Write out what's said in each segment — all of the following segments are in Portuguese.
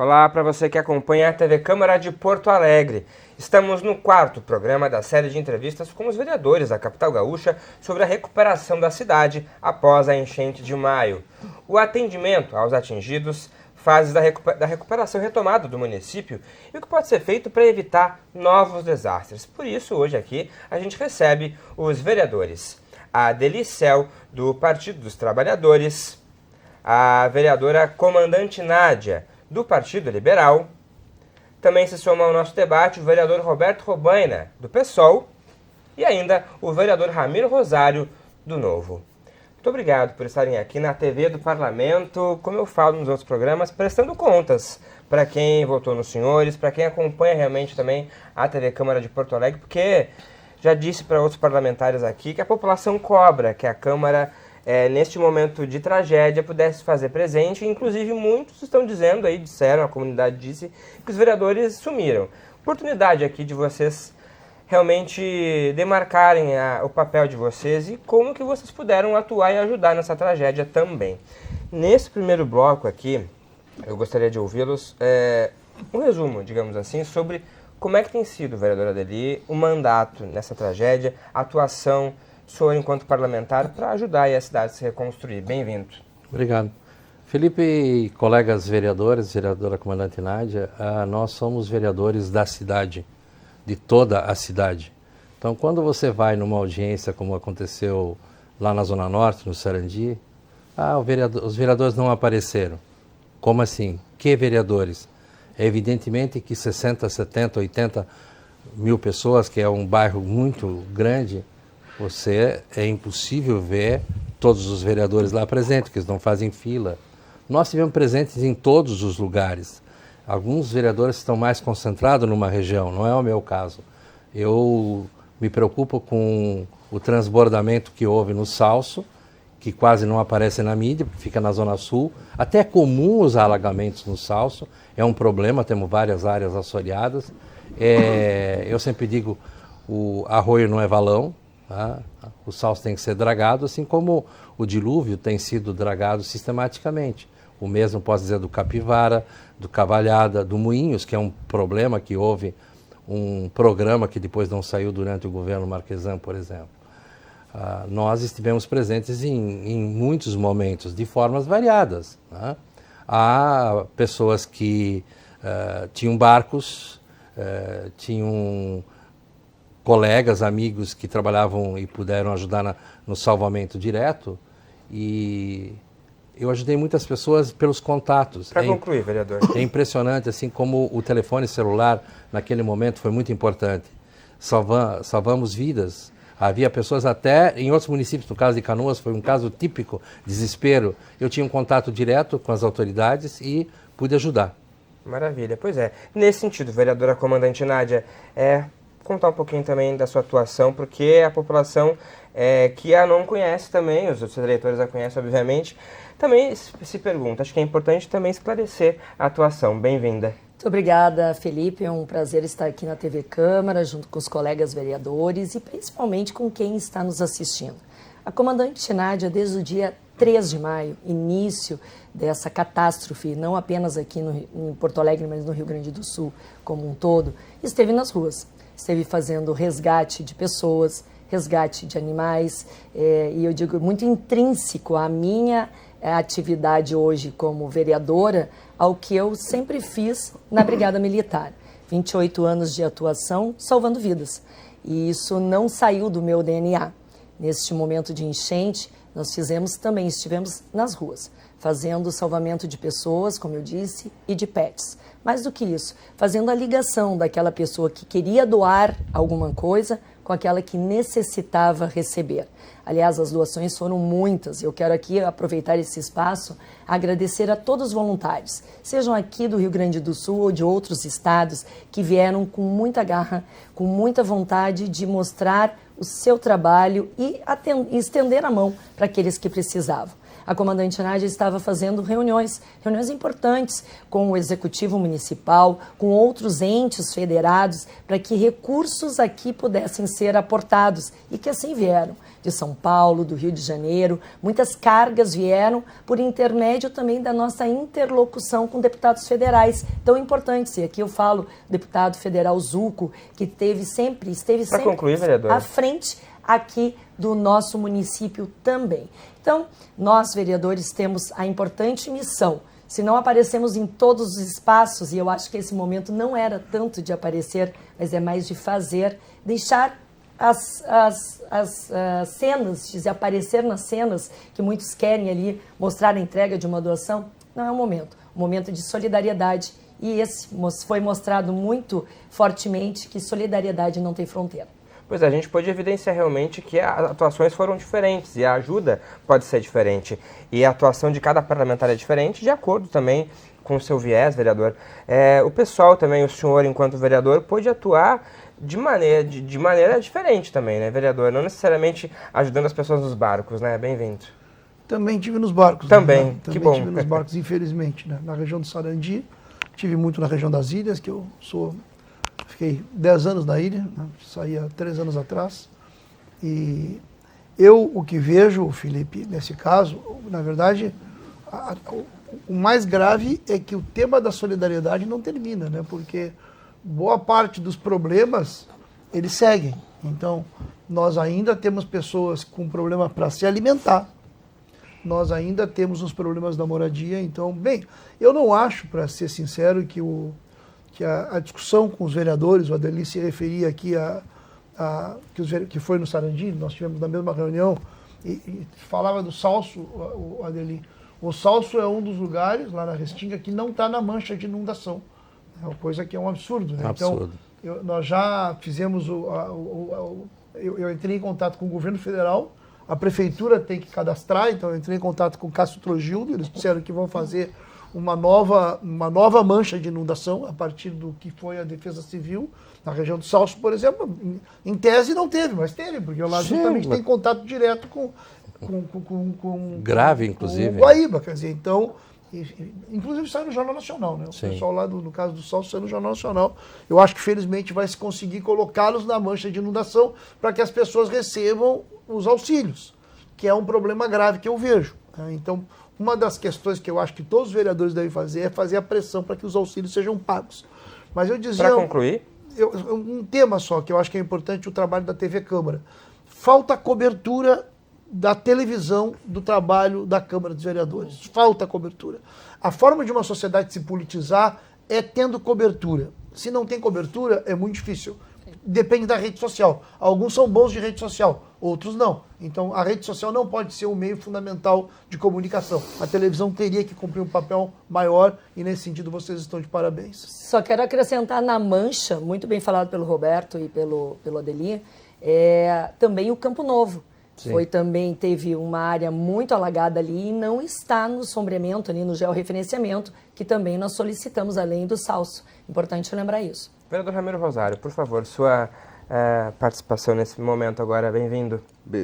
Olá para você que acompanha a TV Câmara de Porto Alegre. Estamos no quarto programa da série de entrevistas com os vereadores da capital gaúcha sobre a recuperação da cidade após a enchente de maio. O atendimento aos atingidos, fases da recuperação retomada do município e o que pode ser feito para evitar novos desastres. Por isso, hoje aqui, a gente recebe os vereadores. A Delicel, do Partido dos Trabalhadores, a vereadora Comandante Nádia, do Partido Liberal. Também se soma ao nosso debate o vereador Roberto Robaina, do PSOL, e ainda o vereador Ramiro Rosário, do Novo. Muito obrigado por estarem aqui na TV do Parlamento, como eu falo nos outros programas, prestando contas para quem votou nos senhores, para quem acompanha realmente também a TV Câmara de Porto Alegre, porque já disse para outros parlamentares aqui que a população cobra que a Câmara, neste momento de tragédia, pudesse fazer presente. Inclusive, muitos estão dizendo aí, disseram, a comunidade disse, que os vereadores sumiram. Oportunidade aqui de vocês realmente demarcarem o papel de vocês e como que vocês puderam atuar e ajudar nessa tragédia também. Nesse primeiro bloco aqui, eu gostaria de ouvi-los um resumo, digamos assim, sobre como é que tem sido, vereadora Adeli, o mandato nessa tragédia, a atuação sua enquanto parlamentar para ajudar a cidade a se reconstruir. Bem-vindo. Obrigado. Felipe e colegas vereadores, vereadora Comandante Nádia, nós somos vereadores da cidade, de toda a cidade. Então, quando você vai numa audiência, como aconteceu lá na Zona Norte, no Sarandi, os vereadores não apareceram. Como assim? Que vereadores? É evidentemente que 60, 70, 80 mil pessoas, que é um bairro muito grande, é impossível ver todos os vereadores lá presentes, que eles não fazem fila. Nós estivemos presentes em todos os lugares. Alguns vereadores estão mais concentrados numa região, não é o meu caso. Eu me preocupo com o transbordamento que houve no Salso, que quase não aparece na mídia, porque fica na Zona Sul. Até é comum os alagamentos no Salso, é um problema, temos várias áreas assoreadas. Eu sempre digo, o arroio não é valão, tá? O Salso tem que ser dragado, assim como o dilúvio tem sido dragado sistematicamente. O mesmo posso dizer do Capivara, do Cavalhada, do Moinhos, que é um problema que houve um programa que depois não saiu durante o governo Marquesan, por exemplo. Nós estivemos presentes em muitos momentos, de formas variadas. Né? Há pessoas que tinham barcos, tinham colegas, amigos que trabalhavam e puderam ajudar no salvamento direto, e eu ajudei muitas pessoas pelos contatos. Para concluir, vereador. É impressionante, assim como o telefone celular naquele momento foi muito importante. Salvamos vidas. Havia pessoas até em outros municípios, no caso de Canoas, foi um caso típico, desespero. Eu tinha um contato direto com as autoridades e pude ajudar. Maravilha, pois é. Nesse sentido, vereadora Comandante Nádia, contar um pouquinho também da sua atuação, porque a população que a não conhece também, os outros eleitores a conhecem, obviamente, também se pergunta. Acho que é importante também esclarecer a atuação. Bem-vinda. Muito obrigada, Felipe. É um prazer estar aqui na TV Câmara, junto com os colegas vereadores e principalmente com quem está nos assistindo. A Comandante Nádia, desde o dia 3 de maio, início dessa catástrofe, não apenas aqui em Porto Alegre, mas no Rio Grande do Sul como um todo, esteve nas ruas. Esteve fazendo resgate de pessoas, resgate de animais, e eu digo muito intrínseco à minha atividade hoje como vereadora, ao que eu sempre fiz na Brigada Militar. 28 anos de atuação salvando vidas. E isso não saiu do meu DNA. Neste momento de enchente, nós estivemos nas ruas, fazendo o salvamento de pessoas, como eu disse, e de pets. Mais do que isso, fazendo a ligação daquela pessoa que queria doar alguma coisa com aquela que necessitava receber. Aliás, as doações foram muitas. Eu quero aqui aproveitar esse espaço, agradecer a todos os voluntários, sejam aqui do Rio Grande do Sul ou de outros estados, que vieram com muita garra, com muita vontade de mostrar o seu trabalho e estender a mão para aqueles que precisavam. a comandante Nádia estava fazendo reuniões importantes com o Executivo Municipal, com outros entes federados, para que recursos aqui pudessem ser aportados e que assim vieram. De São Paulo, do Rio de Janeiro, muitas cargas vieram por intermédio também da nossa interlocução com deputados federais tão importantes. E aqui eu falo deputado federal Zuco, que esteve sempre concluir, à frente aqui do nosso município também. Então, nós, vereadores, temos a importante missão. Se não aparecemos em todos os espaços, e eu acho que esse momento não era tanto de aparecer, mas é mais de fazer, deixar as cenas, de aparecer nas cenas que muitos querem ali, mostrar a entrega de uma doação, não é um momento de solidariedade. E esse foi mostrado muito fortemente que solidariedade não tem fronteira. Pois é, a gente pode evidenciar realmente que as atuações foram diferentes e a ajuda pode ser diferente. E a atuação de cada parlamentar é diferente, de acordo também com o seu viés, vereador. O pessoal também, o senhor, enquanto vereador, pôde atuar de maneira diferente também, né, vereador? Não necessariamente ajudando as pessoas nos barcos, né? Bem-vindo. Também tive nos barcos. Também, né? que bom. Também tive nos barcos, infelizmente, né? Na região do Sarandi, tive muito na região das ilhas, que fiquei 10 anos na ilha, né? Saí há 3 anos atrás. E o que vejo, Felipe, nesse caso, na verdade, o mais grave é que o tema da solidariedade não termina, né? Porque boa parte dos problemas, eles seguem. Então, nós ainda temos pessoas com problema para se alimentar. Nós ainda temos os problemas da moradia. Então, bem, eu não acho, para ser sincero, que a discussão com os vereadores, o Adeli se referia aqui que foi no Sarandi, nós tivemos na mesma reunião, e falava do Salso, o Adeli. O Salso é um dos lugares, lá na Restinga, que não está na mancha de inundação. É uma coisa que é um absurdo, né? Absurdo. Então, nós já fizemos eu entrei em contato com o governo federal, a prefeitura tem que cadastrar, então eu entrei em contato com o Cássio Trogildo, eles disseram que vão fazer uma nova mancha de inundação a partir do que foi a Defesa Civil, na região do Salso, por exemplo. Em tese não teve, mas teve, porque lá justamente tem contato direto com grave, inclusive. Com o Guaíba, quer dizer, então... Inclusive sai no Jornal Nacional, né? O Sim. pessoal lá, no caso do Salso, sai no Jornal Nacional. Eu acho que, felizmente, vai se conseguir colocá-los na mancha de inundação para que as pessoas recebam os auxílios, que é um problema grave que eu vejo. Né? Então, uma das questões que eu acho que todos os vereadores devem fazer é fazer a pressão para que os auxílios sejam pagos. Mas eu dizia... Para concluir? Um tema só, que eu acho que é importante, o trabalho da TV Câmara. Falta cobertura da televisão do trabalho da Câmara dos Vereadores. Falta cobertura. A forma de uma sociedade se politizar é tendo cobertura. Se não tem cobertura, é muito difícil. Depende da rede social. Alguns são bons de rede social, outros não. Então, a rede social não pode ser um meio fundamental de comunicação. A televisão teria que cumprir um papel maior e, nesse sentido, vocês estão de parabéns. Só quero acrescentar na mancha, muito bem falado pelo Roberto e pelo Adeli, também o Campo Novo. Sim. Teve uma área muito alagada ali e não está no sombreamento, ali no georreferenciamento, que também nós solicitamos, além do Salso. Importante lembrar isso. Vereador Ramiro Rosário, por favor, sua participação nesse momento agora, bem-vindo.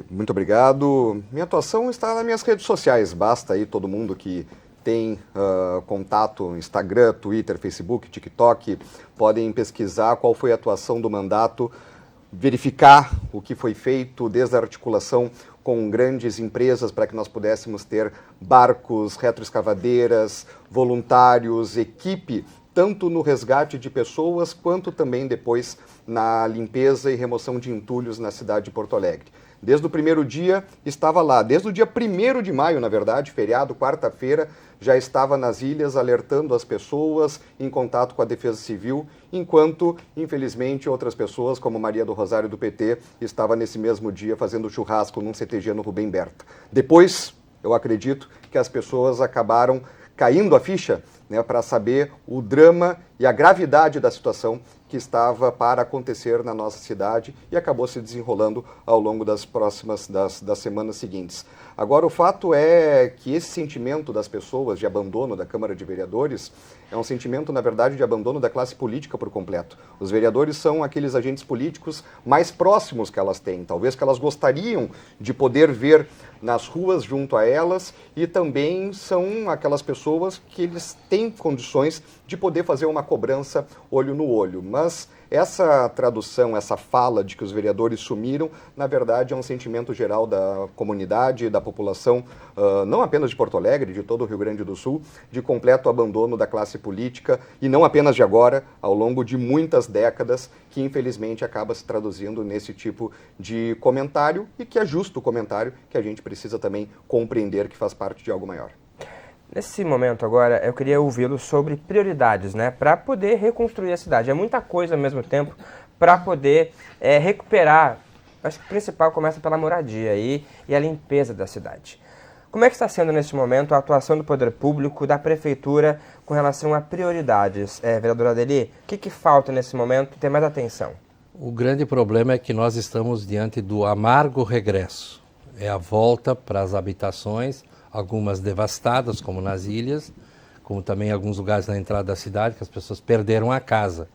Muito obrigado. Minha atuação está nas minhas redes sociais, basta aí todo mundo que tem contato, Instagram, Twitter, Facebook, TikTok, podem pesquisar qual foi a atuação do mandato, verificar o que foi feito desde a articulação com grandes empresas para que nós pudéssemos ter barcos, retroescavadeiras, voluntários, equipe, tanto no resgate de pessoas quanto também depois na limpeza e remoção de entulhos na cidade de Porto Alegre. Desde o primeiro dia estava lá, desde o dia 1º de maio, na verdade, feriado, quarta-feira, já estava nas ilhas alertando as pessoas, em contato com a Defesa Civil, enquanto, infelizmente, outras pessoas, como Maria do Rosário do PT, estava nesse mesmo dia fazendo churrasco num CTG no Rubem Berta. Depois, eu acredito que as pessoas acabaram caindo a ficha, né, para saber o drama e a gravidade da situação que estava para acontecer na nossa cidade e acabou se desenrolando ao longo das semanas seguintes. Agora, o fato é que esse sentimento das pessoas de abandono da Câmara de Vereadores é um sentimento, na verdade, de abandono da classe política por completo. Os vereadores são aqueles agentes políticos mais próximos que elas têm, talvez que elas gostariam de poder ver nas ruas junto a elas, e também são aquelas pessoas que eles têm condições de poder fazer uma cobrança olho no olho. Mas essa tradução, essa fala de que os vereadores sumiram, na verdade é um sentimento geral da comunidade, da população, não apenas de Porto Alegre, de todo o Rio Grande do Sul, de completo abandono da classe política, e não apenas de agora, ao longo de muitas décadas, que infelizmente acaba se traduzindo nesse tipo de comentário, e que é justo o comentário, que a gente precisa também compreender que faz parte de algo maior. Nesse momento agora, eu queria ouvi-lo sobre prioridades, né, para poder reconstruir a cidade. É muita coisa ao mesmo tempo para poder recuperar. Acho que o principal começa pela moradia e a limpeza da cidade. Como é que está sendo nesse momento a atuação do poder público, da prefeitura, com relação a prioridades? Vereadora Adeli, o que falta nesse momento ter mais atenção? O grande problema é que nós estamos diante do amargo regresso. É a volta para as habitações, algumas devastadas, como nas ilhas, como também alguns lugares na entrada da cidade, que as pessoas perderam a casa.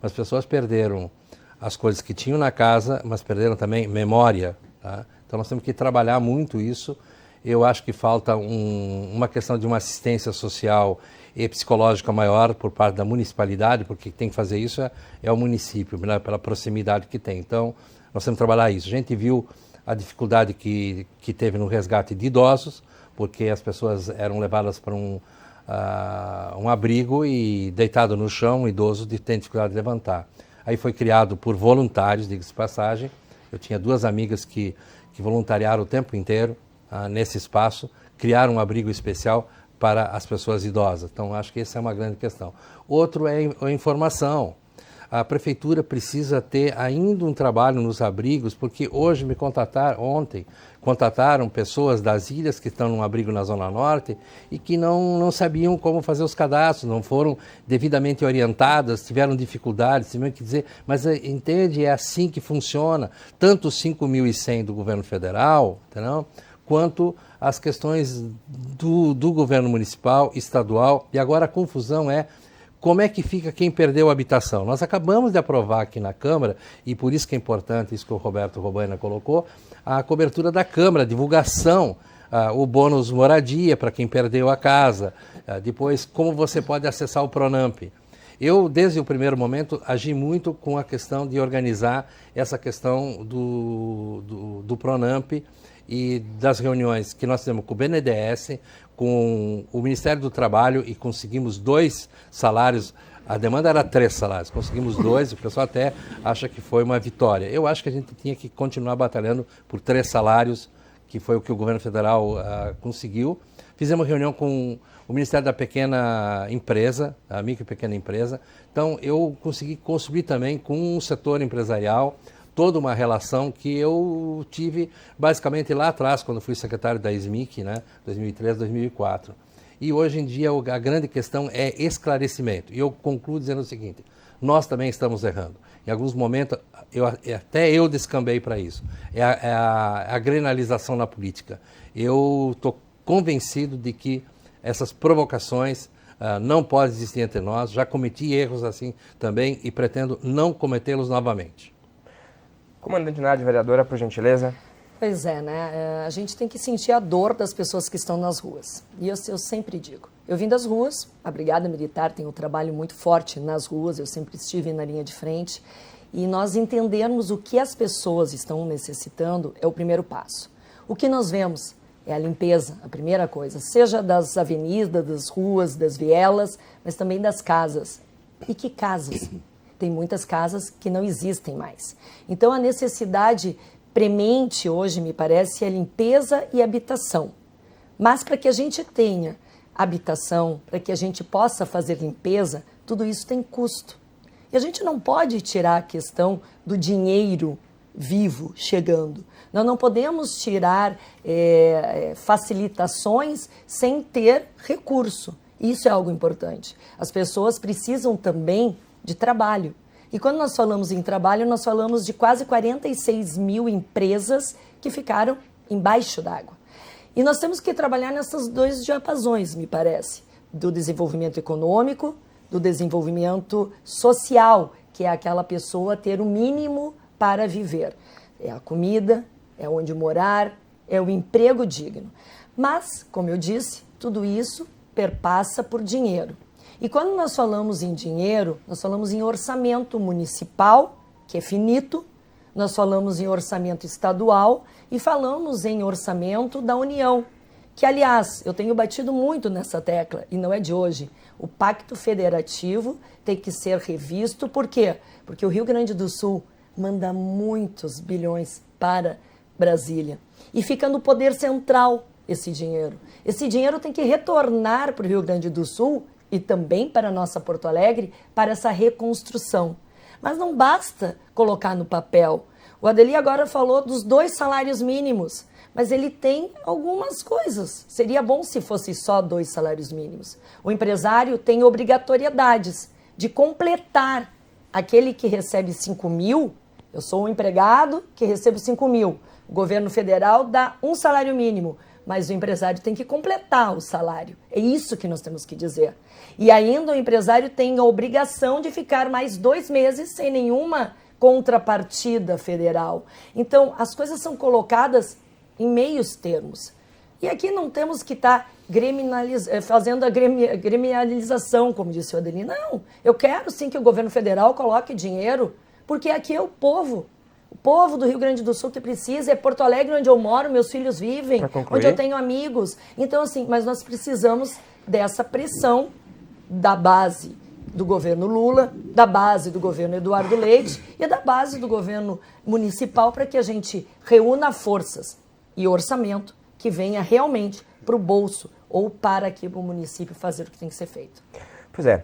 As pessoas perderam as coisas que tinham na casa, mas perderam também memória. Tá? Então nós temos que trabalhar muito isso. Eu acho que falta uma questão de uma assistência social e psicológica maior por parte da municipalidade, porque quem tem que fazer isso é o município, né, pela proximidade que tem. Então nós temos que trabalhar isso. A gente viu a dificuldade que teve no resgate de idosos, porque as pessoas eram levadas para um abrigo e deitado no chão, um idoso tem dificuldade de levantar. Aí foi criado por voluntários, diga-se de passagem. Eu tinha 2 amigas que voluntariaram o tempo inteiro nesse espaço, criaram um abrigo especial para as pessoas idosas. Então, acho que essa é uma grande questão. Outro é a informação. A prefeitura precisa ter ainda um trabalho nos abrigos, porque hoje ontem contataram pessoas das ilhas que estão num abrigo na Zona Norte e que não sabiam como fazer os cadastros, não foram devidamente orientadas, tiveram dificuldades, tiveram que dizer, mas entende, é assim que funciona, tanto os 5.100 do governo federal, entendeu? Quanto as questões do governo municipal, estadual, e agora a confusão é como é que fica quem perdeu a habitação? Nós acabamos de aprovar aqui na Câmara, e por isso que é importante isso que o Roberto Robaina colocou, a cobertura da Câmara, a divulgação, o bônus moradia para quem perdeu a casa, depois como você pode acessar o Pronamp. Eu, desde o primeiro momento, agi muito com a questão de organizar essa questão do Pronamp e das reuniões que nós temos com o BNDES, com o Ministério do Trabalho, e conseguimos 2 salários. A demanda era 3 salários, conseguimos 2, o pessoal até acha que foi uma vitória. Eu acho que a gente tinha que continuar batalhando por 3 salários, que foi o que o governo federal conseguiu. Fizemos reunião com o Ministério da Pequena Empresa, a micro e pequena empresa. Então, eu consegui construir também com o setor empresarial toda uma relação que eu tive basicamente lá atrás, quando fui secretário da SMIC, né, 2003, 2004. E hoje em dia a grande questão é esclarecimento. E eu concluo dizendo o seguinte, nós também estamos errando. Em alguns momentos, até eu descambei para isso. É a grenalização na política. Eu estou convencido de que essas provocações não podem existir entre nós. Já cometi erros assim também e pretendo não cometê-los novamente. Comandante Nádia, vereadora, por gentileza. Pois é, né? A gente tem que sentir a dor das pessoas que estão nas ruas. E eu sempre digo, eu vim das ruas, a Brigada Militar tem um trabalho muito forte nas ruas, eu sempre estive na linha de frente, e nós entendermos o que as pessoas estão necessitando é o primeiro passo. O que nós vemos é a limpeza, a primeira coisa, seja das avenidas, das ruas, das vielas, mas também das casas. E que casas? Tem muitas casas que não existem mais. Então, a necessidade premente hoje, me parece, é limpeza e habitação. Mas para que a gente tenha habitação, para que a gente possa fazer limpeza, tudo isso tem custo. E a gente não pode tirar a questão do dinheiro vivo chegando. Nós não podemos tirar facilitações sem ter recurso. Isso é algo importante. As pessoas precisam também de trabalho. E quando nós falamos em trabalho, nós falamos de quase 46 mil empresas que ficaram embaixo d'água. E nós temos que trabalhar nessas dois diapasões, me parece, do desenvolvimento econômico, do desenvolvimento social, que é aquela pessoa ter o mínimo para viver. É a comida, é onde morar, é o emprego digno. Mas, como eu disse, tudo isso perpassa por dinheiro. E quando nós falamos em dinheiro, nós falamos em orçamento municipal, que é finito, nós falamos em orçamento estadual e falamos em orçamento da União, que, aliás, eu tenho batido muito nessa tecla, e não é de hoje. O Pacto Federativo tem que ser revisto, por quê? Porque o Rio Grande do Sul manda muitos bilhões para Brasília. E fica no poder central esse dinheiro. Esse dinheiro tem que retornar para o Rio Grande do Sul e também para a nossa Porto Alegre, para essa reconstrução. Mas não basta colocar no papel. O Adeli agora falou dos 2 salários mínimos, mas ele tem algumas coisas. Seria bom se fosse só 2 salários mínimos. O empresário tem obrigatoriedades de completar. Aquele que recebe 5 mil, eu sou um empregado que recebo 5 mil. O governo federal dá um salário mínimo, mas o empresário tem que completar o salário. É isso que nós temos que dizer. E ainda o empresário tem a obrigação de ficar mais 2 meses sem nenhuma contrapartida federal. Então, as coisas são colocadas em meios termos. E aqui não temos que estar fazendo a gremialização, como disse o Adelino. Não, eu quero sim que o governo federal coloque dinheiro, porque aqui é o povo do Rio Grande do Sul que precisa, é Porto Alegre onde eu moro, meus filhos vivem, onde eu tenho amigos. Então, assim, mas nós precisamos dessa pressão da base do governo Lula, da base do governo Eduardo Leite e da base do governo municipal para que a gente reúna forças e orçamento que venha realmente para o bolso ou para aqui o município fazer o que tem que ser feito. Pois é.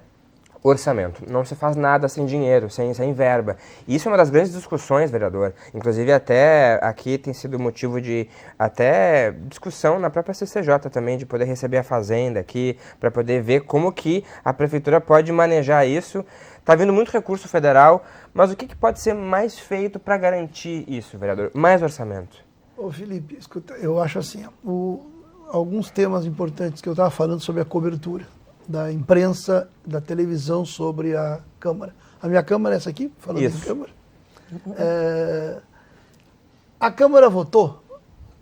Orçamento. Não se faz nada sem dinheiro, sem verba. E isso é uma das grandes discussões, vereador. Inclusive, até aqui tem sido motivo de até discussão na própria CCJ também, de poder receber a fazenda aqui, para poder ver como que a prefeitura pode manejar isso. Está vindo muito recurso federal, mas o que pode ser mais feito para garantir isso, vereador? Mais orçamento. Ô Felipe, escuta, eu acho assim, alguns temas importantes que eu estava falando sobre a cobertura da imprensa, da televisão sobre a Câmara. A minha Câmara é essa aqui, falando Isso. de Câmara. A Câmara votou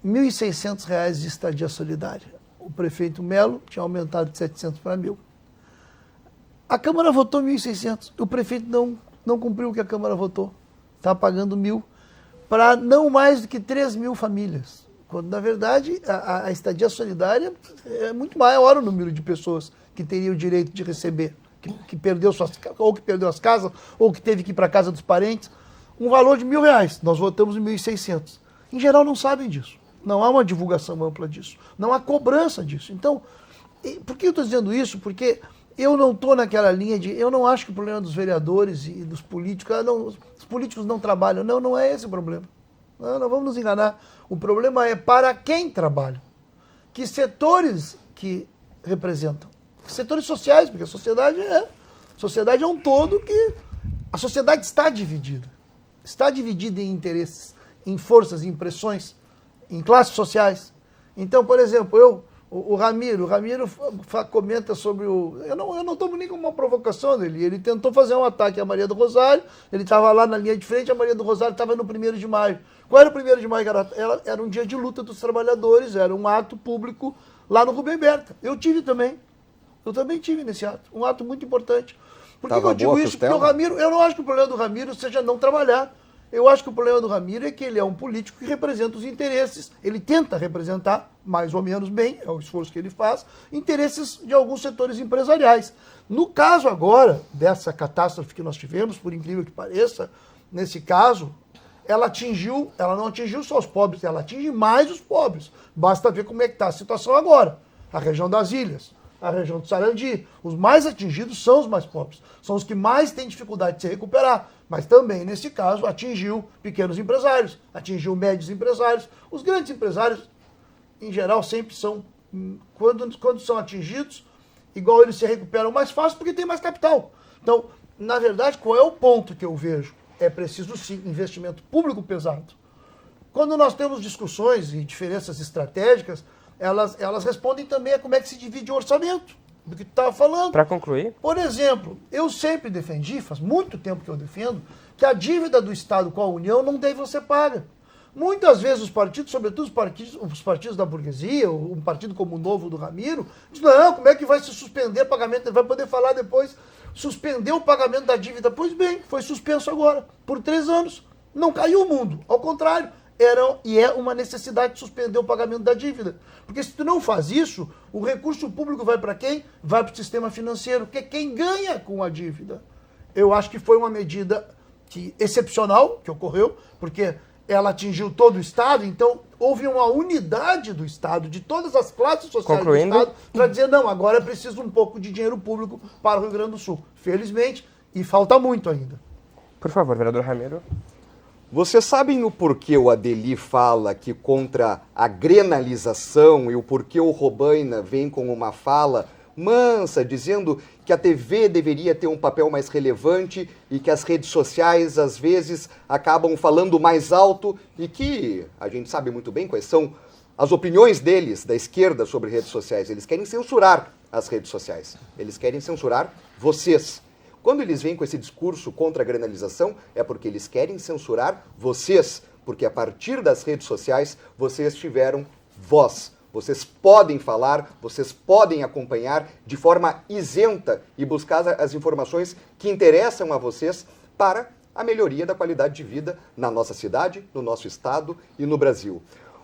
R$ 1.600 de estadia solidária. O prefeito Melo tinha aumentado de 700 para 1.000. A Câmara votou 1.600. O prefeito não cumpriu o que a Câmara votou. Está pagando 1.000 para não mais do que 3.000 famílias. Quando, na verdade, a estadia solidária é muito maior o número de pessoas que teria o direito de receber, que perdeu ou que perdeu as casas, ou que teve que ir para a casa dos parentes, um valor de R$ 1.000. Nós votamos em 1.600. Em geral, não sabem disso. Não há uma divulgação ampla disso. Não há cobrança disso. Então, por que eu estou dizendo isso? Porque eu não estou naquela linha de... Eu não acho que o problema dos vereadores e dos políticos... os políticos não trabalham. Não é esse o problema. Não vamos nos enganar. O problema é para quem trabalha. Que setores que representam. Setores sociais, porque a sociedade é um todo que... A sociedade está dividida. Está dividida em interesses, em forças, em pressões, em classes sociais. Então, por exemplo, o Ramiro comenta sobre o... Eu não tomo nem como uma provocação dele. Ele tentou fazer um ataque à Maria do Rosário, ele estava lá na linha de frente, a Maria do Rosário estava no 1º de maio. Qual era o 1º de maio? Era um dia de luta dos trabalhadores, era um ato público lá no Rubem Berta. Eu também tive nesse ato, um ato muito importante. Por que eu digo isso? Porque o Ramiro, eu não acho que o problema do Ramiro seja não trabalhar. Eu acho que o problema do Ramiro é que ele é um político que representa os interesses. Ele tenta representar, mais ou menos bem, é o esforço que ele faz, interesses de alguns setores empresariais. No caso agora, dessa catástrofe que nós tivemos, por incrível que pareça, nesse caso, ela não atingiu só os pobres, ela atinge mais os pobres. Basta ver como é que está a situação agora. A região das ilhas, a região do Sarandi, os mais atingidos são os mais pobres. São os que mais têm dificuldade de se recuperar. Mas também, nesse caso, atingiu pequenos empresários, atingiu médios empresários. Os grandes empresários, em geral, sempre são, quando são atingidos, igual eles se recuperam mais fácil porque tem mais capital. Então, na verdade, qual é o ponto que eu vejo? É preciso sim investimento público pesado. Quando nós temos discussões e diferenças estratégicas, elas respondem também a como é que se divide o orçamento, do que tu estava falando. Para concluir, Por exemplo, eu sempre defendi, faz muito tempo que eu defendo, que a dívida do Estado com a União não deve ser paga. Muitas vezes os partidos, sobretudo os partidos da burguesia, um partido como o Novo do Ramiro, diz, não, como é que vai se suspender o pagamento? Ele vai poder falar depois, suspender o pagamento da dívida. Pois bem, foi suspenso agora, por 3 anos. Não caiu o mundo, ao contrário. É uma necessidade de suspender o pagamento da dívida. Porque se tu não faz isso, o recurso público vai para quem? Vai para o sistema financeiro, que é quem ganha com a dívida. Eu acho que foi uma medida excepcional que ocorreu, porque ela atingiu todo o Estado, então houve uma unidade do Estado, de todas as classes sociais Concluindo. do Estado, para dizer, não, agora é preciso um pouco de dinheiro público para o Rio Grande do Sul. Felizmente, e falta muito ainda. por favor, vereador Ramiro. Vocês sabem o porquê o Adeli fala que contra a grenalização e o porquê o Robaina vem com uma fala mansa, dizendo que a TV deveria ter um papel mais relevante e que as redes sociais, às vezes, acabam falando mais alto e que a gente sabe muito bem quais são as opiniões deles, da esquerda, sobre redes sociais. Eles querem censurar as redes sociais. Eles querem censurar vocês. Quando eles vêm com esse discurso contra a granalização, é porque eles querem censurar vocês, porque a partir das redes sociais vocês tiveram voz. Vocês podem falar, vocês podem acompanhar de forma isenta e buscar as informações que interessam a vocês para a melhoria da qualidade de vida na nossa cidade, no nosso estado e no Brasil.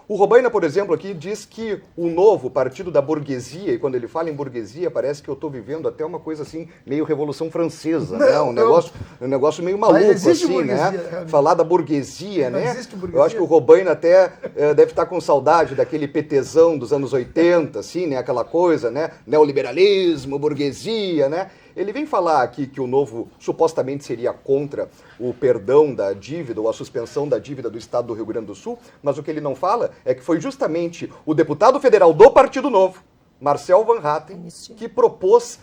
O Robaina, por exemplo, aqui diz que o Novo, partido da burguesia, e quando ele fala em burguesia, parece que eu estou vivendo até uma coisa assim, meio Revolução Francesa, né? Um negócio meio maluco, assim, né? Falar da burguesia, né? Eu acho que o Robaina até deve estar com saudade daquele PTzão dos anos 80, assim, né? Aquela coisa, né? Neoliberalismo, burguesia, né? Ele vem falar aqui que o Novo supostamente seria contra o perdão da dívida ou a suspensão da dívida do Estado do Rio Grande do Sul, mas o que ele não fala é que foi justamente o deputado federal do Partido Novo, Marcel Van Hatten, que propôs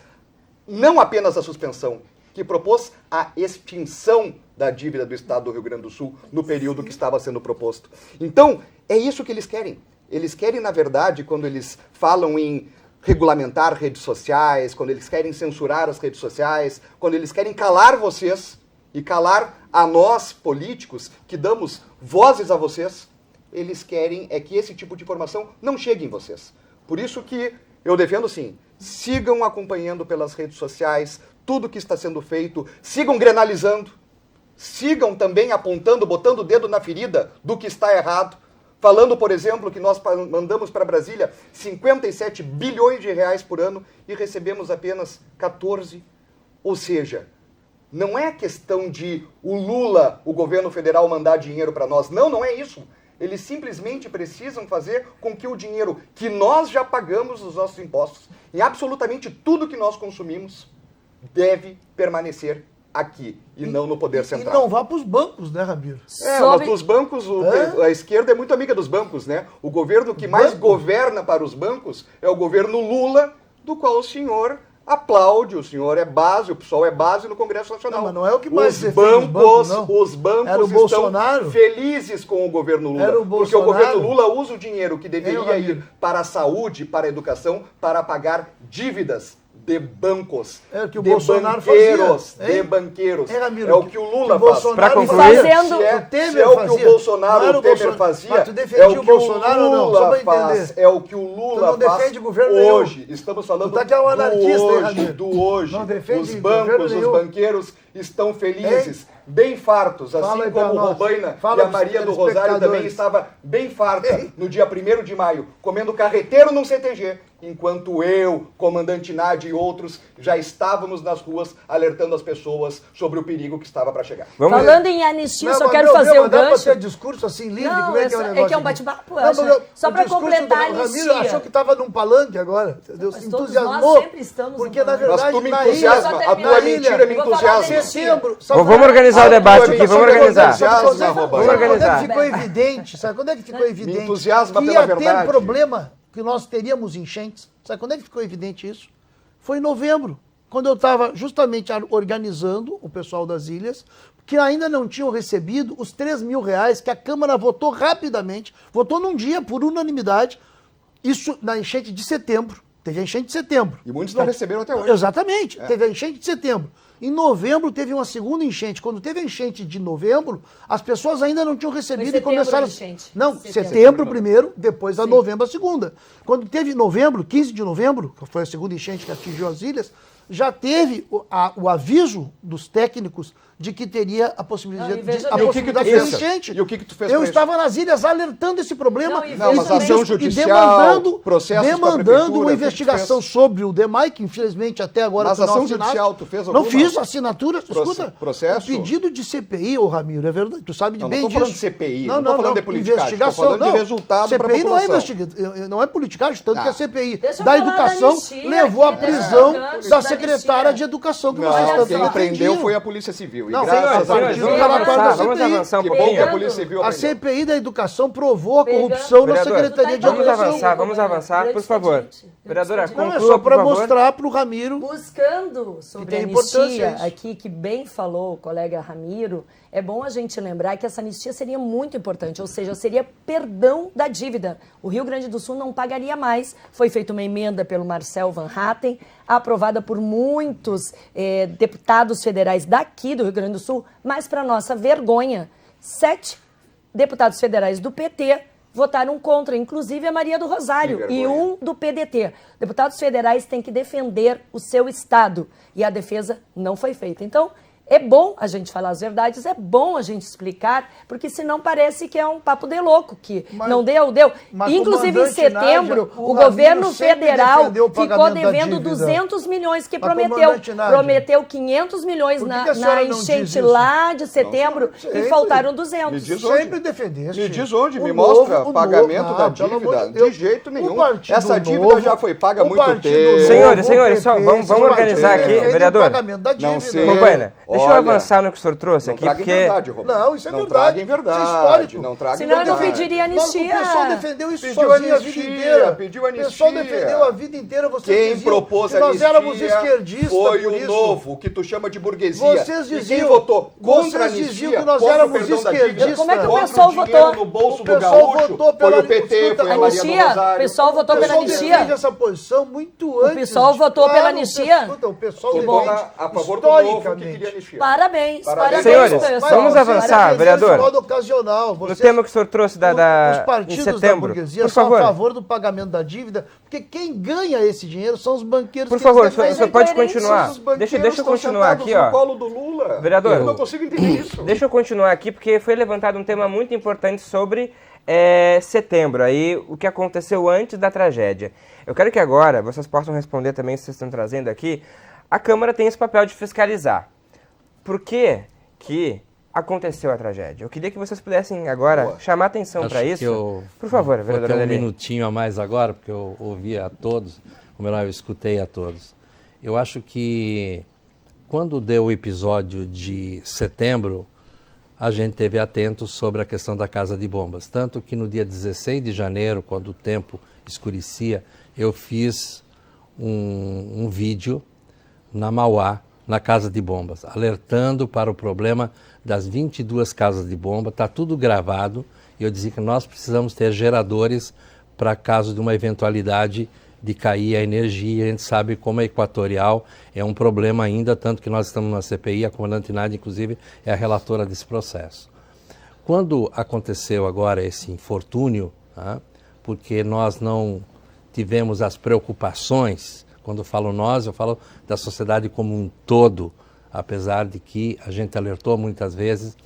não apenas a suspensão, que propôs a extinção da dívida do Estado do Rio Grande do Sul no período que estava sendo proposto. Então, é isso que eles querem. Eles querem, na verdade, quando eles falam em regulamentar redes sociais, quando eles querem censurar as redes sociais, quando eles querem calar vocês e calar a nós, políticos, que damos vozes a vocês, eles querem é que esse tipo de informação não chegue em vocês. Por isso que eu defendo, sim, sigam acompanhando pelas redes sociais tudo que está sendo feito, sigam grenalizando, sigam também apontando, botando o dedo na ferida do que está errado, falando, por exemplo, que nós mandamos para Brasília 57 bilhões de reais por ano e recebemos apenas 14. Ou seja, não é questão de o Lula, o governo federal, mandar dinheiro para nós. Não, não é isso. Eles simplesmente precisam fazer com que o dinheiro que nós já pagamos nos nossos impostos, em absolutamente tudo que nós consumimos, deve permanecer aqui e não no poder central. E não vá para os bancos, né, Ramiro? Mas os bancos, a esquerda é muito amiga dos bancos, né? O governo que mais governa para os bancos é o governo Lula, do qual o senhor aplaude, o senhor é base, o PSOL é base no Congresso Nacional. Não, mas não é o que mais os bancos estão felizes com o governo Lula, porque o governo Lula usa o dinheiro que deveria ir para a saúde, para a educação, para pagar dívidas de bancos, que o de Bolsonaro banqueiros, fazia, de banqueiros. Ramiro, é o que o Lula faz. Para concluir, Se é o que o Bolsonaro, o Temer fazia, é o que o Lula faz. É o que o Lula faz hoje. Estamos falando do hoje. Os bancos, os banqueiros estão felizes, bem fartos, assim como o Robaina e a Maria do Rosário também estava bem farta no dia 1º de maio, comendo carreteiro num CTG, enquanto eu, comandante Nádia e outros já estávamos nas ruas alertando as pessoas sobre o perigo que estava para chegar. Falando em anistia, só quero fazer um gancho. Dá para ter discurso assim livre? Não, como é que é o negócio? É que é um bate-papo. Só para completar a anistia. Ramiro achou que estava num palanque agora. Entendeu? Se entusiasmou. Nós sempre estamos porque, na verdade, mas tu me entusiasma. A tua mentira me entusiasma. Vamos organizar o debate aqui, vamos organizar. Vamos organizar. Ficou evidente, sabe quando é que ficou evidente? Entusiasma que pela ia verdade. ter problema, que nós teríamos enchentes. Sabe quando é que ficou evidente isso? foi em novembro, quando eu estava justamente organizando o pessoal das ilhas, que ainda não tinham recebido os R$3.000 que a Câmara votou rapidamente, votou num dia, por unanimidade, isso na enchente de setembro. Teve a enchente de setembro. E muitos não receberam até hoje. Exatamente. Teve a enchente de setembro. Em novembro teve uma segunda enchente. Quando teve a enchente de novembro, as pessoas ainda não tinham recebido e começaram... a enchente. Não, setembro primeiro, depois a novembro a segunda. Quando teve novembro, 15 de novembro, que foi a segunda enchente que atingiu as ilhas, já teve o aviso dos técnicos de que teria a possibilidade de ter enchente. E o que tu fez? Eu estava nas ilhas alertando esse problema mas ação judicial, demandando uma investigação sobre o DEMAI, que infelizmente até agora... Mas ação judicial, tu fez alguma? Não fiz assinatura. Escuta, processo? O pedido de CPI, ô Ramiro, é verdade, tu sabe bem disso. Não estou falando de CPI, não estou falando de politicagem, estou falando de resultado para a CPI não é politicagem, tanto que a CPI da educação levou à prisão da secretária de educação que vocês tanto quem prendeu foi a Polícia Civil. Não, graças a Deus, vamos avançar um pouquinho. A Polícia Civil a CPI da educação provou a corrupção na Secretaria de Educação. Vamos avançar, por favor. Vereadora, Não, é conclua, só para por favor. mostrar para o Ramiro. Buscando sobre a anistia aqui, que bem falou o colega Ramiro, é bom a gente lembrar que essa anistia seria muito importante, ou seja, seria perdão da dívida. O Rio Grande do Sul não pagaria mais. Foi feita uma emenda pelo Marcel Van Hatten, aprovada por muitos deputados federais daqui do Rio Grande do Sul, mas para nossa vergonha, 7 deputados federais do PT votaram contra, inclusive a Maria do Rosário e um do PDT. Deputados federais têm que defender o seu estado e a defesa não foi feita. Então, é bom a gente falar as verdades, é bom a gente explicar, porque senão parece que é um papo de louco, que não deu. Inclusive, em setembro, o governo federal ficou devendo 200 milhões que prometeu. Prometeu 500 milhões na enchente lá de setembro e faltaram 200. Sempre defendeste. Me diz onde, me mostra pagamento da dívida. De jeito nenhum. Essa dívida já foi paga há muito tempo. Senhores, só vamos organizar aqui, vereador. Não sei. Deixa eu avançar no que o senhor trouxe aqui, porque... Não, isso é não verdade. traguem verdade. Isso é histórico. Não traguem Senão verdade. eu não pediria anistia. O pessoal defendeu isso sozinho a vida inteira. Pediu anistia. O pessoal defendeu a vida inteira. Vocês quem diziam propôs que nós éramos anistia esquerdistas foi por o isso. Novo, o que tu chama de burguesia. Vocês diziam, e quem votou contra a vocês anistia, diziam que nós contra o éramos perdão da esquerdistas. dívida, Como é que o contra pessoal dinheiro votou? no bolso O do pessoal gaúcho, votou pela foi o PT, foi a Maria do anistia. Rosário. O pessoal votou pela anistia. Essa posição muito antes. O pessoal votou pela anistia. O pessoal Votou a favor do Novo, que queria anistia. Parabéns. Senhores, vamos avançar, vereador. Ocasional. No tema que o senhor trouxe os partidos em setembro, da burguesia por são favor. a favor do pagamento da dívida, porque quem ganha esse dinheiro são os banqueiros. Por favor, o senhor pode continuar. Deixa eu continuar aqui, ó. No colo do Lula. Vereador, eu não consigo entender isso. Deixa eu continuar aqui, porque foi levantado um tema muito importante sobre setembro, aí o que aconteceu antes da tragédia. Eu quero que agora vocês possam responder também, se vocês estão trazendo aqui. A Câmara tem esse papel de fiscalizar. Por que aconteceu a tragédia? Eu queria que vocês pudessem agora chamar atenção para isso. Por favor, vereadora Vou ter Adeli. minutinho a mais agora, porque eu ouvi a todos, ou melhor, eu escutei a todos. Eu acho que quando deu o episódio de setembro, a gente esteve atento sobre a questão da casa de bombas. Tanto que no dia 16 de janeiro, quando o tempo escurecia, eu fiz um vídeo na Mauá, na casa de bombas, alertando para o problema das 22 casas de bomba. Está tudo gravado e eu dizia que nós precisamos ter geradores para caso de uma eventualidade de cair a energia. A gente sabe como a Equatorial é um problema ainda, tanto que nós estamos na CPI, a comandante Nádia, inclusive, é a relatora desse processo. Quando aconteceu agora esse infortúnio, porque nós não tivemos as preocupações, quando eu falo nós, eu falo da sociedade como um todo, apesar de que a gente alertou muitas vezes,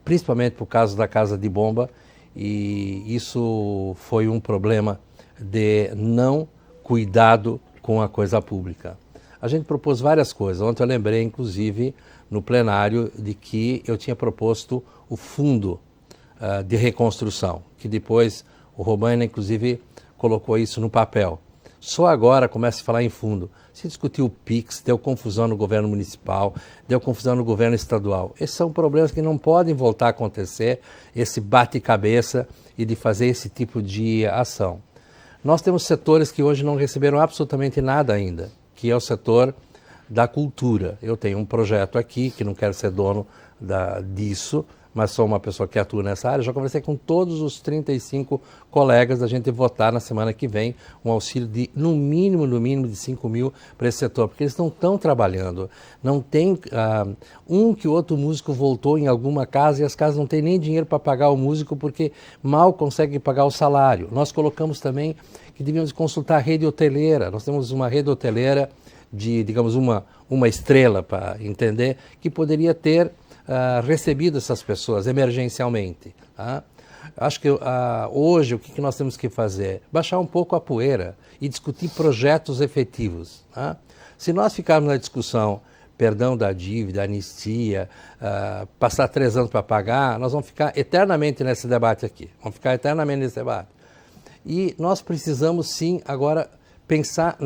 principalmente por causa da casa de bomba, e isso foi um problema de não cuidado com a coisa pública. A gente propôs várias coisas. Ontem eu lembrei, inclusive, no plenário, de que eu tinha proposto o fundo de reconstrução, que depois o Robaina, inclusive, colocou isso no papel. Só agora começa a falar em fundo. Se discutiu o PIX, deu confusão no governo municipal, deu confusão no governo estadual. Esses são problemas que não podem voltar a acontecer, esse bate-cabeça e de fazer esse tipo de ação. Nós temos setores que hoje não receberam absolutamente nada ainda, que é o setor da cultura. Eu tenho um projeto aqui, que não quero ser dono disso, mas sou uma pessoa que atua nessa área. Já conversei com todos os 35 colegas da gente votar na semana que vem um auxílio de, no mínimo de 5 mil para esse setor, porque eles não estão trabalhando. Não tem um que outro músico voltou em alguma casa e as casas não têm nem dinheiro para pagar o músico porque mal conseguem pagar o salário. Nós colocamos também que devíamos consultar a rede hoteleira. Nós temos uma rede hoteleira de, digamos, uma estrela, para entender, que poderia ter recebido essas pessoas emergencialmente. Tá? Acho que hoje o que nós temos que fazer? Baixar um pouco a poeira e discutir projetos efetivos. Tá? Se nós ficarmos na discussão perdão da dívida, anistia, passar 3 anos para pagar, nós vamos ficar eternamente nesse debate aqui. Vamos ficar eternamente nesse debate. E nós precisamos sim agora pensar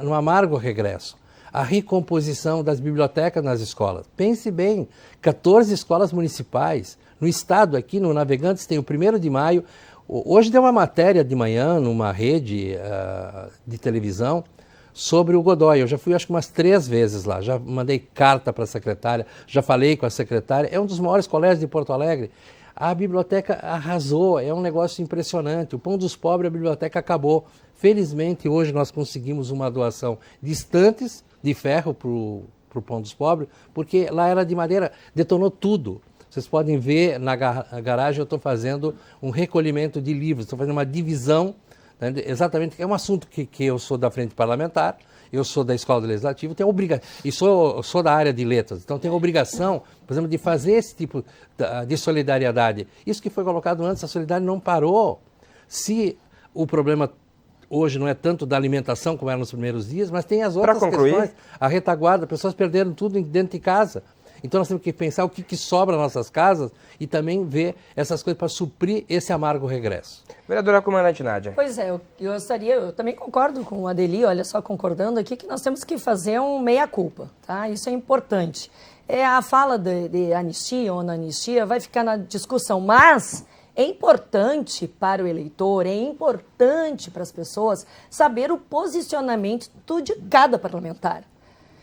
no amargo regresso. A recomposição das bibliotecas nas escolas. Pense bem, 14 escolas municipais. No estado aqui, no Navegantes, tem o 1º de maio. Hoje deu uma matéria de manhã numa rede de televisão sobre o Godoy. Eu já fui acho que umas 3 vezes lá. Já mandei carta para a secretária, já falei com a secretária. É um dos maiores colégios de Porto Alegre. A biblioteca arrasou, é um negócio impressionante. O Pão dos Pobres, a biblioteca acabou. Felizmente, hoje nós conseguimos uma doação de estantes de ferro para o Pão dos Pobres, porque lá era de madeira, detonou tudo. Vocês podem ver na garagem, eu estou fazendo um recolhimento de livros, estou fazendo uma divisão, né, exatamente, é um assunto que eu sou da frente parlamentar, eu sou da Escola Legislativa, tenho obrigação, e sou da área de letras, então tenho obrigação, por exemplo, de fazer esse tipo de solidariedade. Isso que foi colocado antes, a solidariedade não parou. Se o problema hoje não é tanto da alimentação como era nos primeiros dias, mas tem as outras questões. A retaguarda, pessoas perderam tudo dentro de casa. Então nós temos que pensar o que sobra nas nossas casas e também ver essas coisas para suprir esse amargo regresso. Vereadora Comandante Nádia. Pois é, eu também concordo com o Adeli, olha só, concordando aqui, que nós temos que fazer um meia-culpa, tá? Isso é importante. A fala de anistia ou não anistia vai ficar na discussão, mas é importante para o eleitor, é importante para as pessoas saber o posicionamento de cada parlamentar.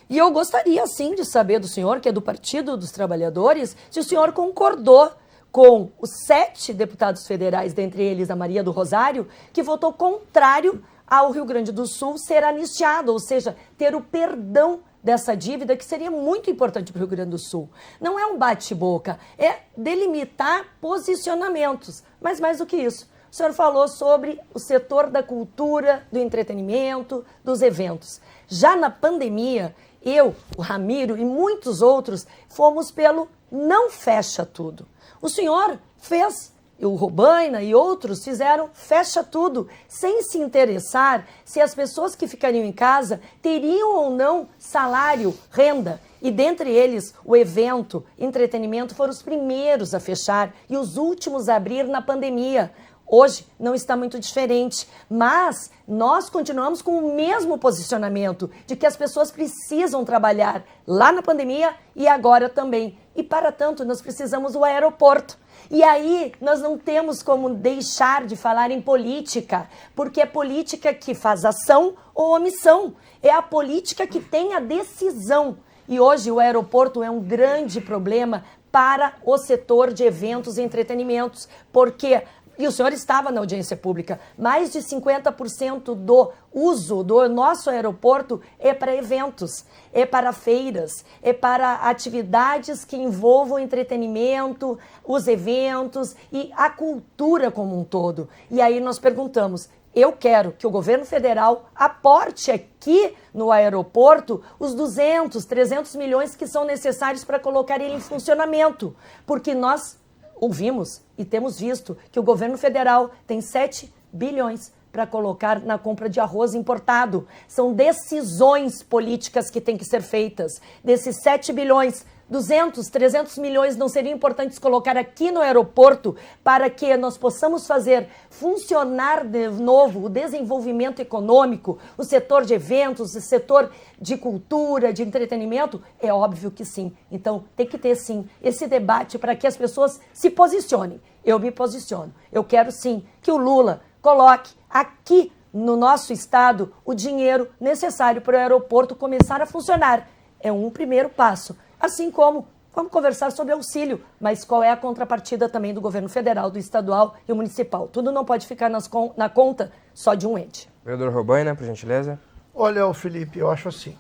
E eu gostaria, sim, de saber do senhor, que é do Partido dos Trabalhadores, se o senhor concordou com os 7 deputados federais, dentre eles a Maria do Rosário, que votou contrário ao Rio Grande do Sul ser anistiado, ou seja, ter o perdão dessa dívida, que seria muito importante para o Rio Grande do Sul. Não é um bate-boca, é delimitar posicionamentos. Mas mais do que isso, o senhor falou sobre o setor da cultura, do entretenimento, dos eventos. Já na pandemia, eu, o Ramiro e muitos outros fomos pelo não fecha tudo. O senhor fez, o Robaina e outros fizeram fecha tudo, sem se interessar se as pessoas que ficariam em casa teriam ou não salário, renda. E dentre eles, o evento, entretenimento, foram os primeiros a fechar e os últimos a abrir na pandemia. Hoje não está muito diferente, mas nós continuamos com o mesmo posicionamento de que as pessoas precisam trabalhar lá na pandemia e agora também. E para tanto, nós precisamos do aeroporto. E aí nós não temos como deixar de falar em política, porque é política que faz ação ou omissão. É a política que tem a decisão. E hoje o aeroporto é um grande problema para o setor de eventos e entretenimentos, porque... E o senhor estava na audiência pública, mais de 50% do uso do nosso aeroporto é para eventos, é para feiras, é para atividades que envolvam entretenimento, os eventos e a cultura como um todo. E aí nós perguntamos, eu quero que o governo federal aporte aqui no aeroporto os 200, 300 milhões que são necessários para colocar ele em funcionamento, porque nós ouvimos e temos visto que o governo federal tem 7 bilhões para colocar na compra de arroz importado. São decisões políticas que têm que ser feitas. Desses 7 bilhões, 200, 300 milhões não seriam importantes colocar aqui no aeroporto para que nós possamos fazer funcionar de novo o desenvolvimento econômico, o setor de eventos, o setor de cultura, de entretenimento? É óbvio que sim. Então tem que ter sim esse debate para que as pessoas se posicionem. Eu me posiciono. Eu quero sim que o Lula coloque aqui no nosso estado o dinheiro necessário para o aeroporto começar a funcionar. É um primeiro passo. Assim como vamos conversar sobre auxílio, mas qual é a contrapartida também do governo federal, do estadual e o municipal? Tudo não pode ficar na conta só de um ente. Vereador Robaina, por gentileza. Olha, Felipe, eu acho assim,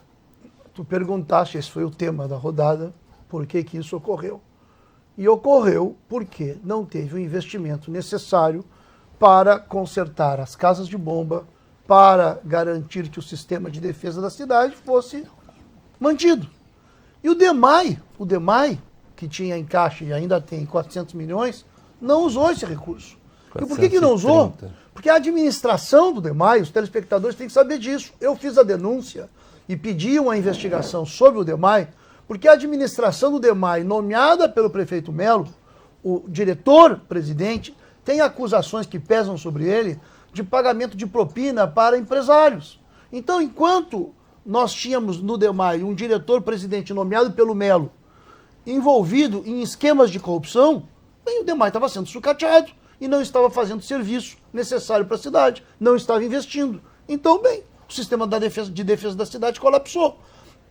tu perguntaste, esse foi o tema da rodada, por que que isso ocorreu. E ocorreu porque não teve o investimento necessário para consertar as casas de bomba, para garantir que o sistema de defesa da cidade fosse mantido. E o DEMAI, que tinha em caixa e ainda tem 400 milhões, não usou esse recurso. E por que não usou? Porque a administração do DEMAI, os telespectadores têm que saber disso. Eu fiz a denúncia e pedi uma investigação sobre o DEMAI, porque a administração do DEMAI, nomeada pelo prefeito Melo, o diretor-presidente, tem acusações que pesam sobre ele de pagamento de propina para empresários. Então, enquanto nós tínhamos no DEMAI um diretor-presidente nomeado pelo Melo, envolvido em esquemas de corrupção, bem, o DEMAI estava sendo sucateado e não estava fazendo o serviço necessário para a cidade, não estava investindo. Então, bem, o sistema de defesa da cidade colapsou.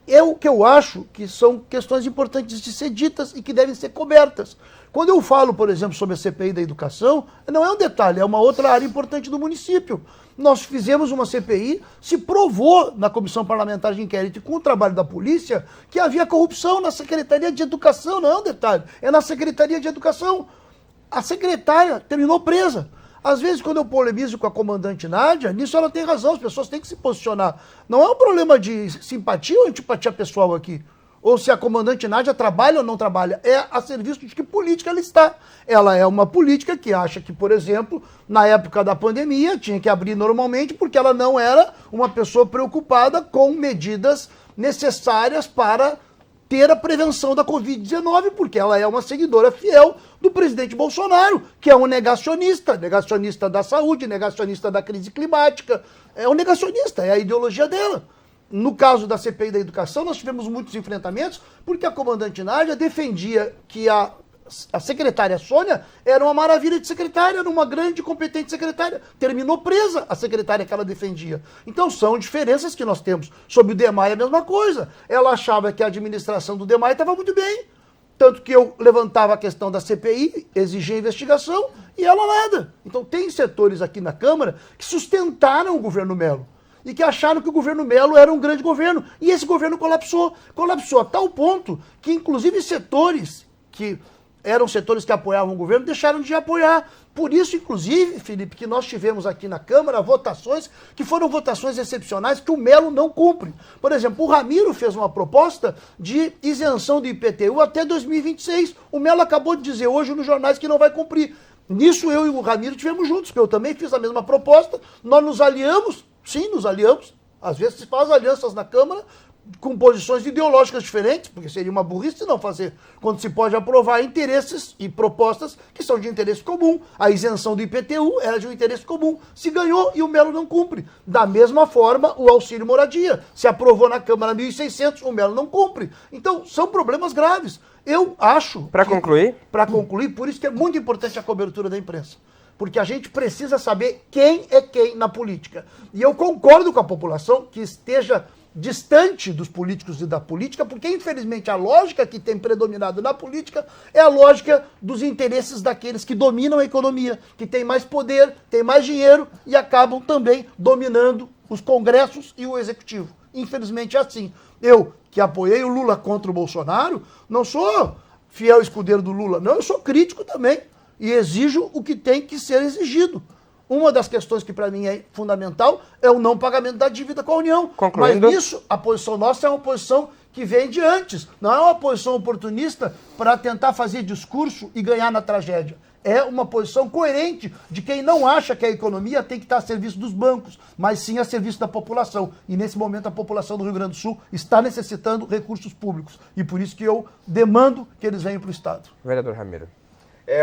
É o que eu acho que são questões importantes de ser ditas e que devem ser cobertas. Quando eu falo, por exemplo, sobre a CPI da educação, não é um detalhe, é uma outra área importante do município. Nós fizemos uma CPI, se provou na Comissão Parlamentar de Inquérito com o trabalho da polícia que havia corrupção na Secretaria de Educação, não é um detalhe, é na Secretaria de Educação. A secretária terminou presa. Às vezes, quando eu polemizo com a comandante Nádia, nisso ela tem razão, as pessoas têm que se posicionar. Não é um problema de simpatia ou antipatia pessoal aqui. Ou se a comandante Nádia trabalha ou não trabalha. É a serviço de que política ela está. Ela é uma política que acha que, por exemplo, na época da pandemia, tinha que abrir normalmente porque ela não era uma pessoa preocupada com medidas necessárias para ter a prevenção da Covid-19, porque ela é uma seguidora fiel do presidente Bolsonaro, que é um negacionista da saúde, negacionista da crise climática, é um negacionista, é a ideologia dela. No caso da CPI da educação, nós tivemos muitos enfrentamentos, porque a comandante Nádia defendia que a secretária Sônia era uma maravilha de secretária, era uma grande e competente secretária. Terminou presa a secretária que ela defendia. Então são diferenças que nós temos. Sobre o DEMAI é a mesma coisa. Ela achava que a administração do DEMAI estava muito bem. Tanto que eu levantava a questão da CPI, exigia investigação, e ela nada. Então tem setores aqui na Câmara que sustentaram o governo Melo. E que acharam que o governo Melo era um grande governo. E esse governo colapsou. Colapsou a tal ponto que, inclusive, setores que eram setores que apoiavam o governo, deixaram de apoiar. Por isso, inclusive, Felipe, que nós tivemos aqui na Câmara votações que foram votações excepcionais que o Melo não cumpre. Por exemplo, o Ramiro fez uma proposta de isenção do IPTU até 2026. O Melo acabou de dizer hoje nos jornais que não vai cumprir. Nisso eu e o Ramiro tivemos juntos, porque eu também fiz a mesma proposta. Nós nos aliamos, sim, nos aliamos. Às vezes se faz alianças na Câmara com posições ideológicas diferentes, porque seria uma burrice não fazer, quando se pode aprovar interesses e propostas que são de interesse comum. A isenção do IPTU era de um interesse comum. Se ganhou e o Melo não cumpre. Da mesma forma, o auxílio moradia. Se aprovou na Câmara 1.600, o Melo não cumpre. Então, são problemas graves. Eu acho... Para concluir, por isso que é muito importante a cobertura da imprensa. Porque a gente precisa saber quem é quem na política. E eu concordo com a população que esteja distante dos políticos e da política, porque infelizmente a lógica que tem predominado na política é a lógica dos interesses daqueles que dominam a economia, que têm mais poder, têm mais dinheiro e acabam também dominando os congressos e o executivo. Infelizmente é assim. Eu, que apoiei o Lula contra o Bolsonaro, não sou fiel escudeiro do Lula, não, eu sou crítico também e exijo o que tem que ser exigido. Uma das questões que para mim é fundamental é o não pagamento da dívida com a União. Concluindo. Mas nisso, a posição nossa é uma posição que vem de antes. Não é uma posição oportunista para tentar fazer discurso e ganhar na tragédia. É uma posição coerente de quem não acha que a economia tem que estar a serviço dos bancos, mas sim a serviço da população. E nesse momento a população do Rio Grande do Sul está necessitando recursos públicos. E por isso que eu demando que eles venham para o Estado. Vereador Ramiro.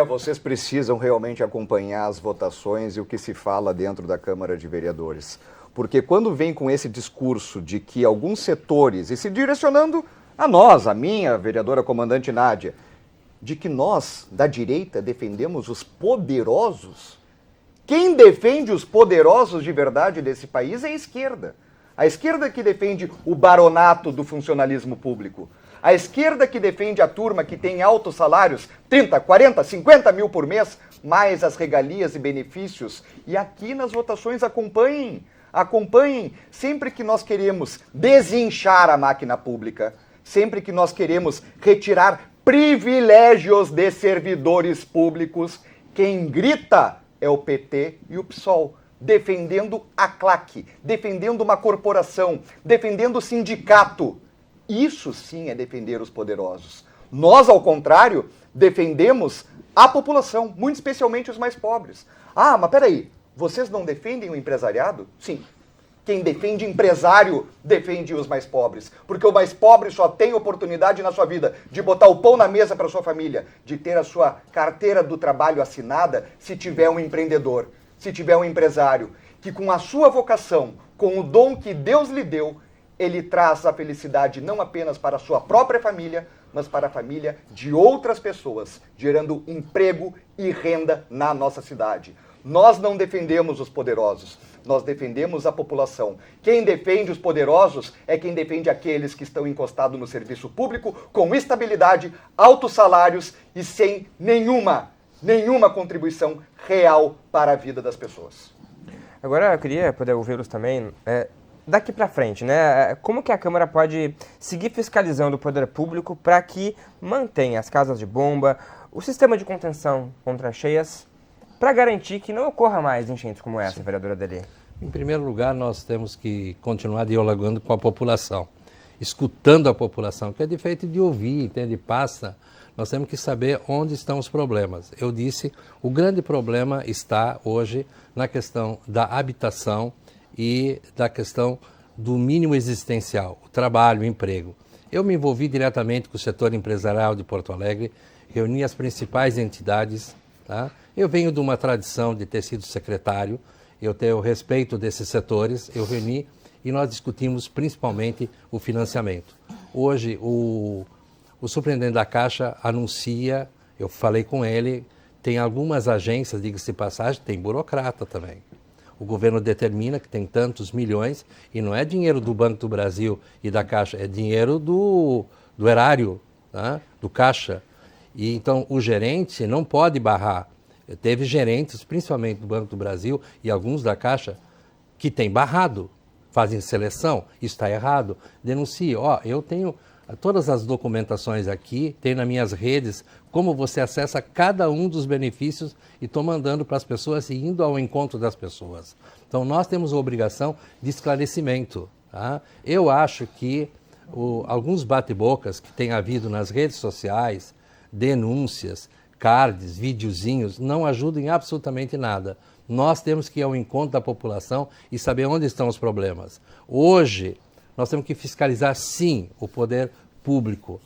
Vocês precisam realmente acompanhar as votações e o que se fala dentro da Câmara de Vereadores. Porque quando vem com esse discurso de que alguns setores, e se direcionando a nós, a minha vereadora comandante Nádia, de que nós, da direita, defendemos os poderosos, Quem defende os poderosos de verdade desse país é a esquerda. A esquerda que defende o baronato do funcionalismo público. A esquerda que defende a turma que tem altos salários, 30, 40, 50 mil por mês, mais as regalias e benefícios. E aqui nas votações acompanhem. Acompanhem. Sempre que nós queremos desinchar a máquina pública, sempre que nós queremos retirar privilégios de servidores públicos, quem grita é o PT e o PSOL, defendendo a claque, defendendo uma corporação, defendendo o sindicato. Isso sim é defender os poderosos. Nós, ao contrário, defendemos a população, muito especialmente os mais pobres. Ah, mas peraí, vocês não defendem o empresariado? Sim. Quem defende empresário defende os mais pobres. Porque o mais pobre só tem oportunidade na sua vida de botar o pão na mesa para sua família, de ter a sua carteira do trabalho assinada se tiver um empreendedor, se tiver um empresário, que com a sua vocação, com o dom que Deus lhe deu, ele traz a felicidade não apenas para a sua própria família, mas para a família de outras pessoas, gerando emprego e renda na nossa cidade. Nós não defendemos os poderosos, nós defendemos a população. Quem defende os poderosos é quem defende aqueles que estão encostados no serviço público, com estabilidade, altos salários e sem nenhuma contribuição real para a vida das pessoas. Agora eu queria poder ouvi-los também, daqui para frente, né? Como que a Câmara pode seguir fiscalizando o poder público para que mantenha as casas de bomba, o sistema de contenção contra cheias, para garantir que não ocorra mais enchentes como essa, vereadora Adeli? Em primeiro lugar, nós temos que continuar dialogando com a população, escutando a população, que é diferente de ouvir, entende? Passa. Nós temos que saber onde estão os problemas. Eu disse, o grande problema está hoje na questão da habitação e da questão do mínimo existencial, o trabalho, o emprego. Eu me envolvi diretamente com o setor empresarial de Porto Alegre, reuni as principais entidades, tá? Eu venho de uma tradição de ter sido secretário, eu tenho respeito desses setores, eu reuni e nós discutimos principalmente o financiamento. Hoje, o superintendente da Caixa anuncia, eu falei com ele, tem algumas agências, diga-se de passagem, tem burocrata também. O governo determina que tem tantos milhões e não é dinheiro do Banco do Brasil e da Caixa, é dinheiro do erário, tá? Do Caixa. E então o gerente não pode barrar. Teve gerentes, principalmente do Banco do Brasil e alguns da Caixa, que têm barrado, fazem seleção, isso está errado. Denuncie, eu tenho todas as documentações aqui, tenho nas minhas redes, como você acessa cada um dos benefícios e estou mandando para as pessoas e indo ao encontro das pessoas. Então nós temos a obrigação de esclarecimento. Tá? Eu acho que alguns bate-bocas que tem havido nas redes sociais, denúncias, cards, videozinhos, não ajudam em absolutamente nada. Nós temos que ir ao encontro da população e saber onde estão os problemas. Hoje, nós temos que fiscalizar, sim, o poder público.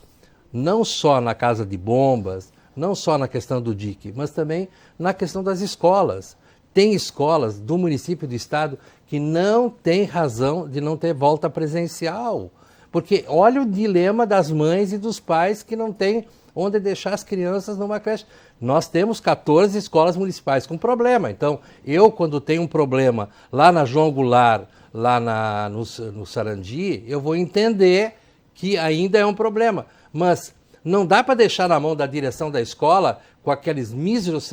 Não só na casa de bombas, não só na questão do DIC, mas também na questão das escolas. Tem escolas do município e do estado que não tem razão de não ter volta presencial. Porque olha o dilema das mães e dos pais que não têm onde deixar as crianças numa creche. Nós temos 14 escolas municipais com problema. Então, quando tenho um problema lá na João Goulart, lá no Sarandi, eu vou entender que ainda é um problema. Mas não dá para deixar na mão da direção da escola com aqueles míseros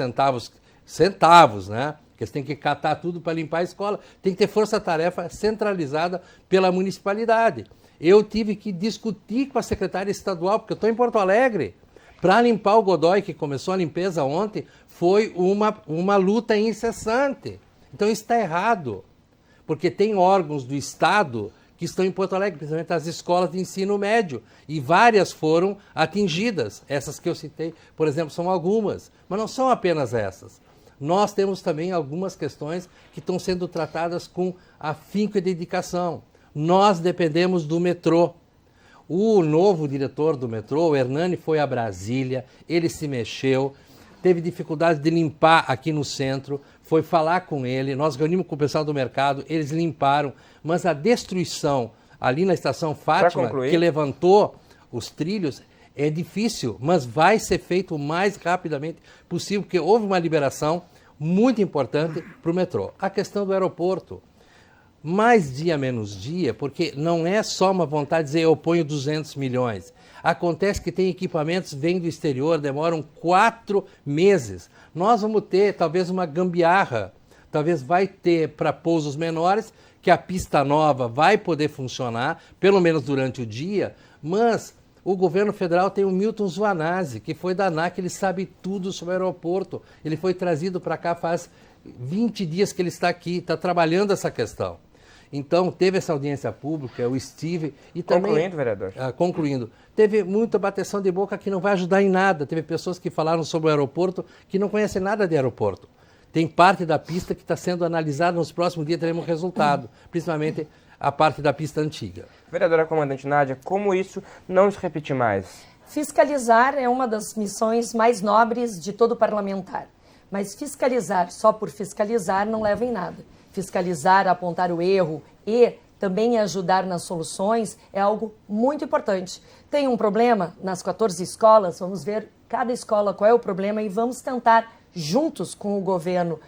centavos, né? Que eles têm que catar tudo para limpar a escola. Tem que ter força-tarefa centralizada pela municipalidade. Eu tive que discutir com a secretária estadual, porque eu estou em Porto Alegre, para limpar o Godói, que começou a limpeza ontem, foi uma luta incessante. Então isso está errado, porque tem órgãos do Estado que estão em Porto Alegre, principalmente as escolas de ensino médio, e várias foram atingidas. Essas que eu citei, por exemplo, são algumas, mas não são apenas essas. Nós temos também algumas questões que estão sendo tratadas com afinco e dedicação. Nós dependemos do metrô. O novo diretor do metrô, o Hernani, foi a Brasília, ele se mexeu, teve dificuldade de limpar aqui no centro, foi falar com ele, nós reunimos com o pessoal do mercado, eles limparam, mas a destruição ali na Estação Fátima, que levantou os trilhos, é difícil, mas vai ser feito o mais rapidamente possível, porque houve uma liberação, muito importante para o metrô. A questão do aeroporto, mais dia menos dia, porque não é só uma vontade de dizer eu ponho 200 milhões. Acontece que tem equipamentos que vêm do exterior, demoram 4 meses. Nós vamos ter talvez uma gambiarra, talvez vai ter para pousos menores, que a pista nova vai poder funcionar, pelo menos durante o dia, mas o governo federal tem o Milton Zuanazzi, que foi da ANAC, ele sabe tudo sobre o aeroporto. Ele foi trazido para cá faz 20 dias que ele está aqui, está trabalhando essa questão. Então, teve essa audiência pública, o Steve... E também, concluindo, vereador. Concluindo. Teve muita bateção de boca que não vai ajudar em nada. Teve pessoas que falaram sobre o aeroporto que não conhecem nada de aeroporto. Tem parte da pista que está sendo analisada, nos próximos dias teremos resultado, principalmente a parte da pista antiga. Vereadora comandante Nádia, como isso não se repetir mais? Fiscalizar é uma das missões mais nobres de todo parlamentar. Mas fiscalizar só por fiscalizar não leva em nada. Fiscalizar, apontar o erro e também ajudar nas soluções é algo muito importante. Tem um problema nas 14 escolas, vamos ver cada escola qual é o problema e vamos tentar, juntos com o governo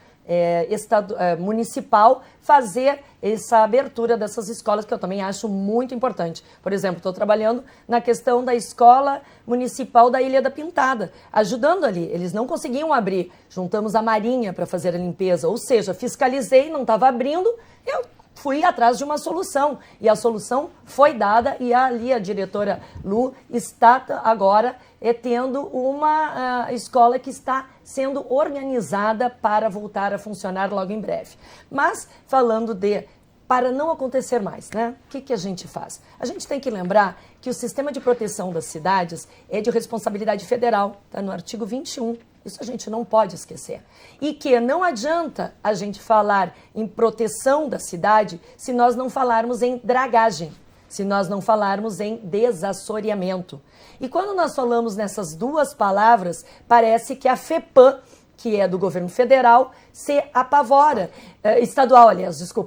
municipal, fazer essa abertura dessas escolas, que eu também acho muito importante. Por exemplo, estou trabalhando na questão da escola municipal da Ilha da Pintada, ajudando ali. Eles não conseguiam abrir, juntamos a Marinha para fazer a limpeza, ou seja, fiscalizei, não estava abrindo, eu fui atrás de uma solução, e a solução foi dada, e ali a diretora Lu está agora tendo uma escola que está sendo organizada para voltar a funcionar logo em breve. Mas, falando para não acontecer mais, né? O que a gente faz? A gente tem que lembrar que o sistema de proteção das cidades é de responsabilidade federal, está no artigo 21. Isso a gente não pode esquecer. E que não adianta a gente falar em proteção da cidade se nós não falarmos em dragagem, se nós não falarmos em desassoreamento. E quando nós falamos nessas duas palavras, parece que a FEPAM, que é do governo federal, se apavora.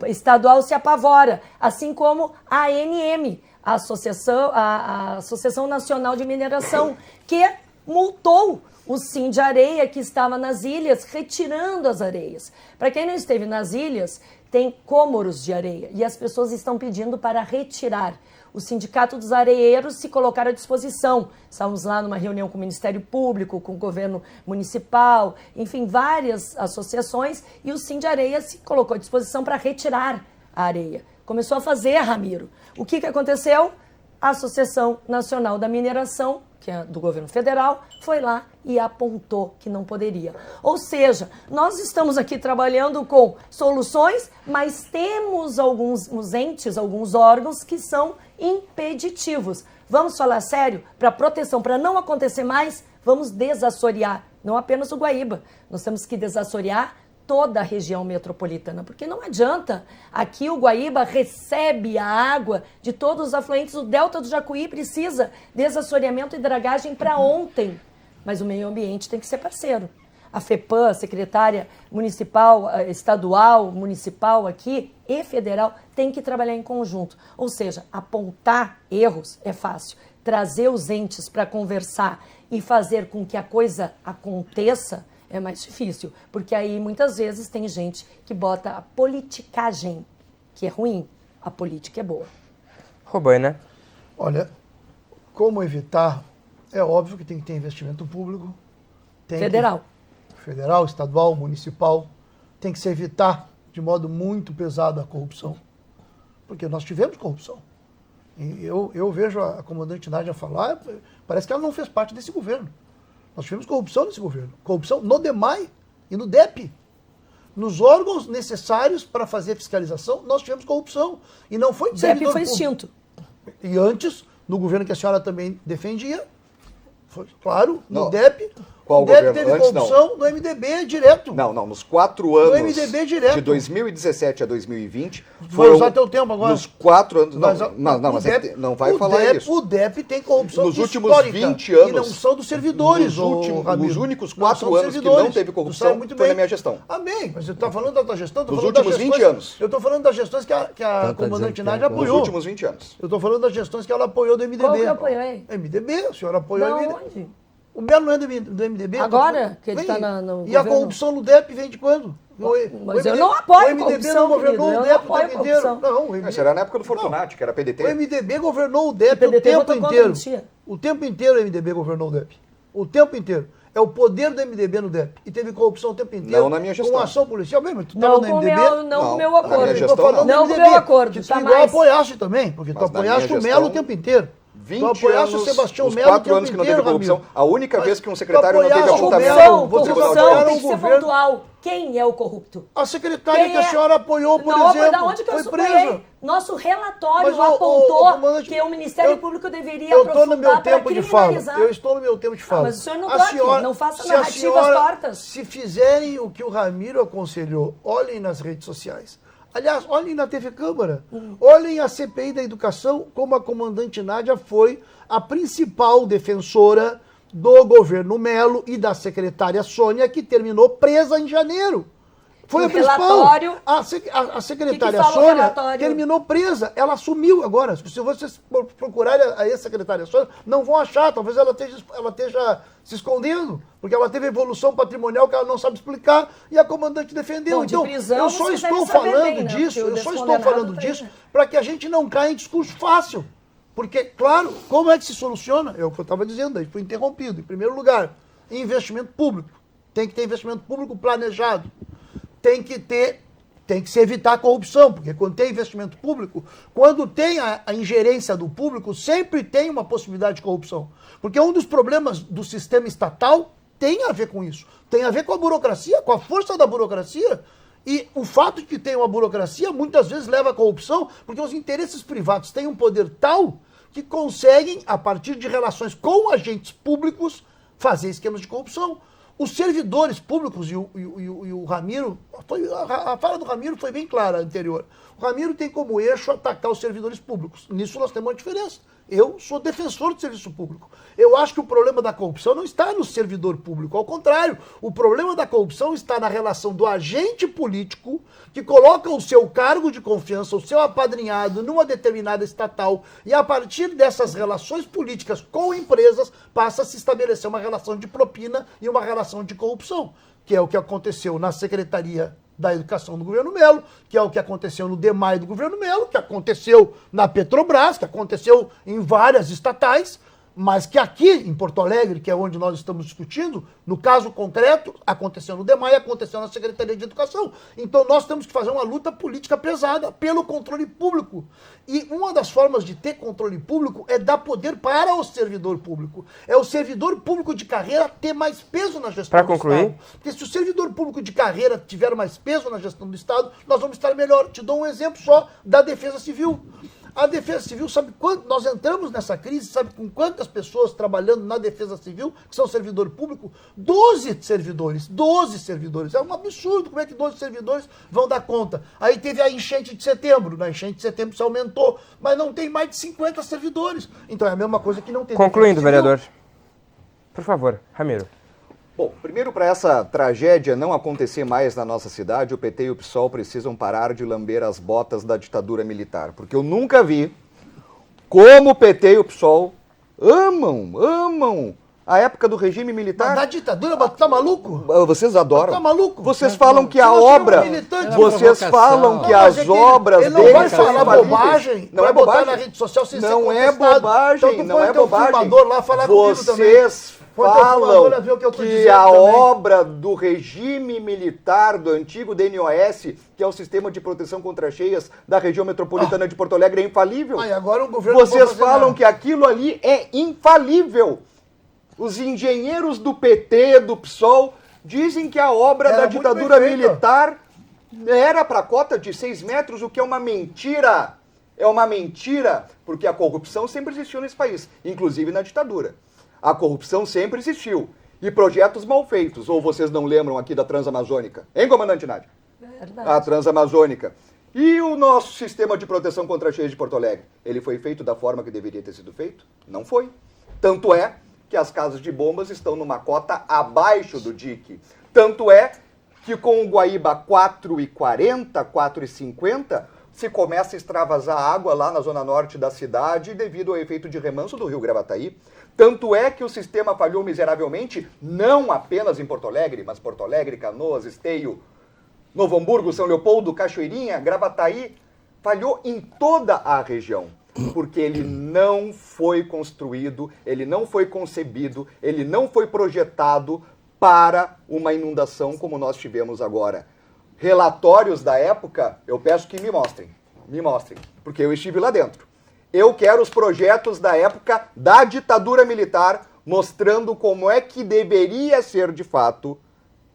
Estadual se apavora, assim como a ANM, a Associação Nacional de Mineração, que multou o Sim de Areia, que estava nas ilhas, retirando as areias. Para quem não esteve nas ilhas, tem cômoros de areia e as pessoas estão pedindo para retirar. O Sindicato dos Areieiros se colocaram à disposição. Estávamos lá numa reunião com o Ministério Público, com o governo municipal, enfim, várias associações, e o Sim de Areia se colocou à disposição para retirar a areia. Começou a fazer, Ramiro. O que aconteceu? A Associação Nacional da Mineração, que é do governo federal, foi lá e apontou que não poderia. Ou seja, nós estamos aqui trabalhando com soluções, mas temos alguns entes, alguns órgãos que são impeditivos. Vamos falar sério? Para proteção, para não acontecer mais, vamos desassorear, não apenas o Guaíba. Nós temos que desassorear toda a região metropolitana, porque não adianta. Aqui o Guaíba recebe a água de todos os afluentes, o Delta do Jacuí precisa desassoreamento e dragagem para ontem, mas o meio ambiente tem que ser parceiro. A FEPAM, a secretária municipal, estadual, municipal aqui e federal tem que trabalhar em conjunto, ou seja, apontar erros é fácil, trazer os entes para conversar e fazer com que a coisa aconteça é mais difícil, porque aí muitas vezes tem gente que bota a politicagem, que é ruim, a política é boa. Roubou, né? Olha, como evitar? É óbvio que tem que ter investimento público. Federal, estadual, municipal. Tem que se evitar de modo muito pesado a corrupção, porque nós tivemos corrupção. E eu vejo a comandante Nádia falar, parece que ela não fez parte desse governo. Nós tivemos corrupção nesse governo. Corrupção no DEMAI e no DEP. Nos órgãos necessários para fazer fiscalização, nós tivemos corrupção. E não foi de servidor público. DEP foi extinto. E antes, no governo que a senhora também defendia, foi, claro, no DEP... Qual o DEP governo? teve Antes, corrupção no MDB direto. Não, nos 4 anos no MDB direto. de 2017 a 2020... Vai usar teu tempo agora. Nos 4 anos... Mas não vai falar isso. O DEP tem corrupção nos últimos histórica, 20 anos... E não são dos servidores, nos únicos 4 anos que não teve corrupção foi na minha gestão. Amém, mas você está falando da tua gestão? Nos últimos 20 anos. Eu estou falando das gestões que a comandante Nádia apoiou. Nos últimos 20 anos. Eu estou falando das gestões que ela apoiou do MDB. Qual que eu apoiei? MDB, a senhora apoiou o MDB. Onde? O Melo não é do MDB? Agora que ele Vem. está no E a governo. corrupção no DEP vem de quando? Mas eu não apoio o MDB corrupção, não governou querido, o eu não DEP o apoio tempo inteiro. corrupção. Não, o MDB, Isso era na época do Fortunati, que era PDT. o MDB governou o DEP O PDT o tempo votou contra a inteiro. anistia. O tempo inteiro o MDB governou o DEP. O tempo inteiro. É o poder do MDB no DEP. E teve corrupção o tempo inteiro. Não na minha gestão. Com ação policial. Bem, mas tu Não estava com no o MDB. meu, não com o meu na minha acordo. gestão, Tô falando não do com o MDB, meu acordo, que tu jamais. igual apoiaste também, porque tu Mas na apoiaste minha o Melo o gestão, tempo inteiro. 20 Tu apoiaste anos, o Sebastião os Melo o 4 tempo anos que não inteiro, teve corrupção. Ramiro. A única vez que um Mas secretário tu não teve apoiaste o apontamento... Melo, Corrupção, vocês corrupção apoiaram tem o que ser governo. pontual. Quem é o corrupto? A secretária Quem que a é? senhora apoiou, por Não, exemplo, da onde que eu foi suponhei? presa. Nosso relatório Mas, apontou comandante, que o Ministério eu- Público deveria Eu estou no meu aprofundar para tempo de fala. criminalizar. Eu estou no meu tempo de fala. mas o senhor não A toque, não faça se a narrativas senhora- tortas. Se fizerem o que o Ramiro aconselhou, olhem nas redes sociais. Aliás, olhem na TV Câmara. Olhem a CPI da Educação, como a comandante Nádia foi a principal defensora do governo Melo e da secretária Sônia, que terminou presa em janeiro. Foi O a principal. relatório- A secretária fala o Sônia relatório? terminou presa. Ela assumiu agora. Se vocês procurarem a ex-secretária Sônia, não vão achar. Talvez ela esteja se escondendo, porque ela teve evolução patrimonial que ela não sabe explicar e a comandante defendeu. Bom, de Então, prisão eu só você estou deve saber falando bem, né? disso, Porque o eu só estou descondenado falando tá disso aí, né? para que a gente não caia em discurso fácil. Porque, claro, como é que se soluciona? É o que eu estava dizendo, aí fui interrompido. Em primeiro lugar, investimento público. Tem que ter investimento público planejado. Tem que se evitar a corrupção, porque quando tem investimento público, quando tem a ingerência do público, sempre tem uma possibilidade de corrupção. Porque um dos problemas do sistema estatal tem a ver com isso. Tem a ver com a burocracia, com a força da burocracia. E o fato de que tem uma burocracia muitas vezes leva à corrupção, porque os interesses privados têm um poder tal que conseguem, a partir de relações com agentes públicos, fazer esquemas de corrupção. Os servidores públicos, e o Ramiro, a fala do Ramiro foi bem clara anterior. O Ramiro tem como eixo atacar os servidores públicos. Nisso nós temos uma diferença. Eu sou defensor do serviço público. Eu acho que o problema da corrupção não está no servidor público. Ao contrário, o problema da corrupção está na relação do agente político que coloca o seu cargo de confiança, o seu apadrinhado numa determinada estatal e a partir dessas relações políticas com empresas passa a se estabelecer uma relação de propina e uma relação de corrupção, que é o que aconteceu na Secretaria da Educação do governo Melo, que é o que aconteceu no DEMAI do governo Melo, que aconteceu na Petrobras, que aconteceu em várias estatais, mas que aqui em Porto Alegre, que é onde nós estamos discutindo, no caso concreto, aconteceu no DEMAI e aconteceu na Secretaria de Educação. Então nós temos que fazer uma luta política pesada pelo controle público. E uma das formas de ter controle público é dar poder para o servidor público. É o servidor público de carreira ter mais peso na gestão do Estado. Porque se o servidor público de carreira tiver mais peso na gestão do Estado, nós vamos estar melhor. Te dou um exemplo só da Defesa Civil. A Defesa Civil, sabe quanto nós entramos nessa crise, sabe com quantas pessoas trabalhando na Defesa Civil, que são servidor público? 12 servidores. 12 servidores. É um absurdo como é que 12 servidores vão dar conta. Aí teve a enchente de setembro. Na enchente de setembro se aumentou, mas não tem mais de 50 servidores. Então é a mesma coisa que não tem. Concluindo, vereador. Por favor, Ramiro. Bom, primeiro, para essa tragédia não acontecer mais na nossa cidade, o PT e o PSOL precisam parar de lamber as botas da ditadura militar. Porque eu nunca vi como o PT e o PSOL amam a época do regime militar. Mas da ditadura, mas tu tá maluco? Vocês adoram. Tá maluco? Vocês falam que a Você não obra... chama militante, Vocês provocação. falam que Não, mas as é que obras ele não deles vai são falar infalíveis. bobagem, Não vai é botar bobagem. na rede social sem ser Não é contestado. bobagem, Então tu não põe é teu bobagem. filmador lá falar comigo também. Vocês Põe teu falam filmador a ver o que eu tô que dizendo a também. obra do regime militar, do antigo DNOS, que é o Sistema de Proteção contra Cheias da região metropolitana de Porto Alegre, é infalível. Aí agora o governo não Vocês pode fazer falam nada. que aquilo ali é infalível. Os engenheiros do PT, do PSOL, dizem que a obra Era da muito ditadura bem feita. militar era para cota de 6 metros, o que é uma mentira. É uma mentira, porque a corrupção sempre existiu nesse país, inclusive na ditadura. A corrupção sempre existiu. E projetos mal feitos. Ou vocês não lembram aqui da Transamazônica? Hein, comandante Nádia? Verdade. A Transamazônica. E o nosso sistema de proteção contra cheias de Porto Alegre? Ele foi feito da forma que deveria ter sido feito? Não foi. Tanto é que as casas de bombas estão numa cota abaixo do DIC. Tanto é que com o Guaíba 4,40, 4,50, se começa a extravasar água lá na zona norte da cidade devido ao efeito de remanso do rio Gravataí. Tanto é que o sistema falhou miseravelmente, não apenas em Porto Alegre, mas Porto Alegre, Canoas, Esteio, Novo Hamburgo, São Leopoldo, Cachoeirinha, Gravataí, falhou em toda a região, porque ele não foi construído, ele não foi concebido, ele não foi projetado para uma inundação como nós tivemos agora. Relatórios da época, eu peço que me mostrem, porque eu estive lá dentro. Eu quero os projetos da época da ditadura militar, mostrando como é que deveria ser, de fato,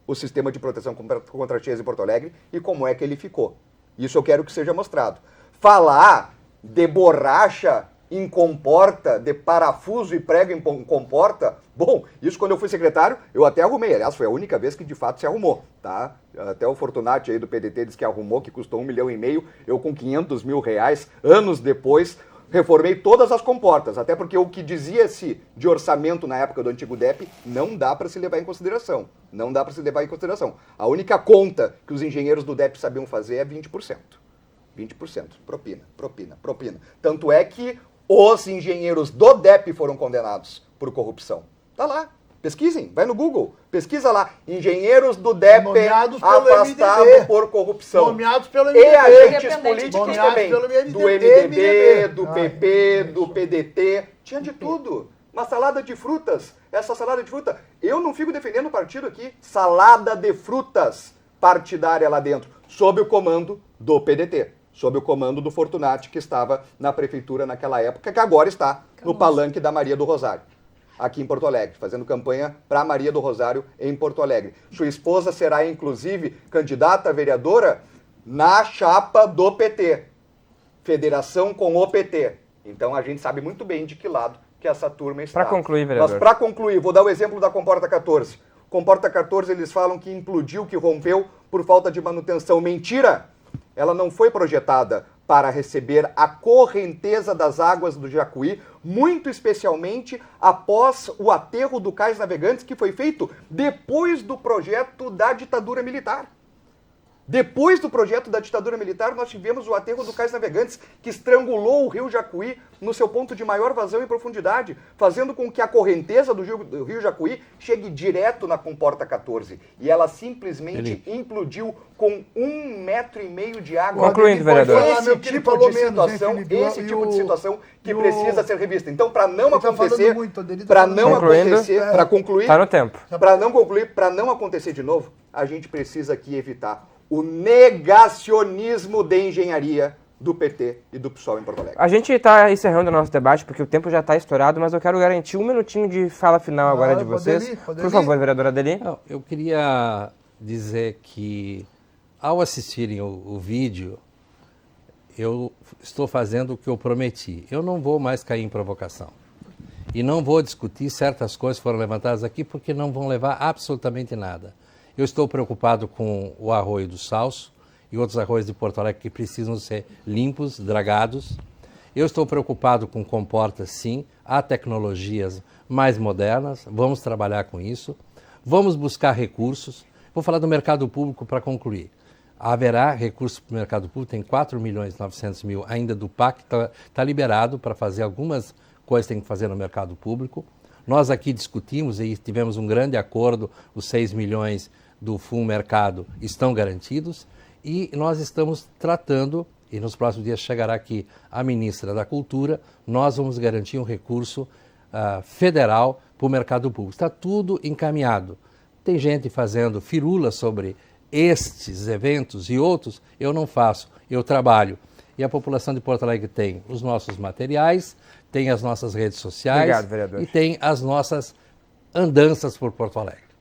o sistema de proteção contra cheias em Porto Alegre e como é que ele ficou. Isso eu quero que seja mostrado. Falar de borracha em comporta, de parafuso e prego em comporta, bom, isso quando eu fui secretário, eu até arrumei. Aliás, foi a única vez que de fato se arrumou, tá? Até o Fortunati aí do PDT disse que arrumou, que custou 1,5 milhão, eu com 500 mil reais, anos depois, reformei todas as comportas, até porque o que dizia-se de orçamento na época do antigo DEP não dá para se levar em consideração. Não dá para se levar em consideração. A única conta que os engenheiros do DEP sabiam fazer é 20%. 20%. Propina. Tanto é que os engenheiros do DEP foram condenados por corrupção. Tá lá. Pesquisem, vai no Google, pesquisa lá, engenheiros do DEP afastados por corrupção. Nomeados pelo MDB. E agentes políticos também, pelo MDB, do MDB, do PP, do PDT, tinha de tudo. Uma salada de frutas, essa salada de fruta, eu não fico defendendo o partido aqui, salada de frutas partidária lá dentro, sob o comando do PDT, sob o comando do Fortunati, que estava na prefeitura naquela época, que agora está no palanque da Maria do Rosário, aqui em Porto Alegre, fazendo campanha para Maria do Rosário em Porto Alegre. Sua esposa será, inclusive, candidata a vereadora na chapa do PT, federação com o PT. Então a gente sabe muito bem de que lado que essa turma está. Para concluir, vereador. Mas para concluir, vou dar o exemplo da Comporta 14. Comporta 14, eles falam que implodiu, que rompeu por falta de manutenção. Mentira! Ela não foi projetada para receber a correnteza das águas do Jacuí, muito especialmente após o aterro do Cais Navegantes, que foi feito depois do projeto da ditadura militar. Depois do projeto da ditadura militar, nós tivemos o aterro do Cais Navegantes, que estrangulou o rio Jacuí no seu ponto de maior vazão e profundidade, fazendo com que a correnteza do rio Jacuí chegue direto na Comporta 14. E ela simplesmente implodiu com 1,5 metro de água. Concluindo, vereador. Esse tipo de situação que precisa ser revista. Então, para não acontecer, para concluir, tá no tempo. Para não acontecer de novo, a gente precisa aqui evitar o negacionismo de engenharia do PT e do PSOL em Porto Alegre. A gente está encerrando o nosso debate porque o tempo já está estourado, mas eu quero garantir 1 minutinho de fala final agora de vocês. Por favor, vereadora Adeli. Eu queria dizer que, ao assistirem o vídeo, eu estou fazendo o que eu prometi. Eu não vou mais cair em provocação. E não vou discutir certas coisas que foram levantadas aqui porque não vão levar absolutamente nada. Eu estou preocupado com o Arroio do Salso e outros arroios de Porto Alegre que precisam ser limpos, dragados. Eu estou preocupado com comportas, sim. Há tecnologias mais modernas, vamos trabalhar com isso. Vamos buscar recursos. Vou falar do mercado público para concluir. Haverá recursos para o mercado público, tem 4.900.000 ainda do PAC, está liberado para fazer algumas coisas que tem que fazer no mercado público. Nós aqui discutimos e tivemos um grande acordo, os 6 milhões do Fundo Mercado estão garantidos e nós estamos tratando, e nos próximos dias chegará aqui a ministra da Cultura, nós vamos garantir um recurso federal para o mercado público. Está tudo encaminhado. Tem gente fazendo firula sobre estes eventos e outros, eu não faço, eu trabalho. E a população de Porto Alegre tem os nossos materiais, tem as nossas redes sociais. Obrigado, vereador. E tem as nossas andanças por Porto Alegre.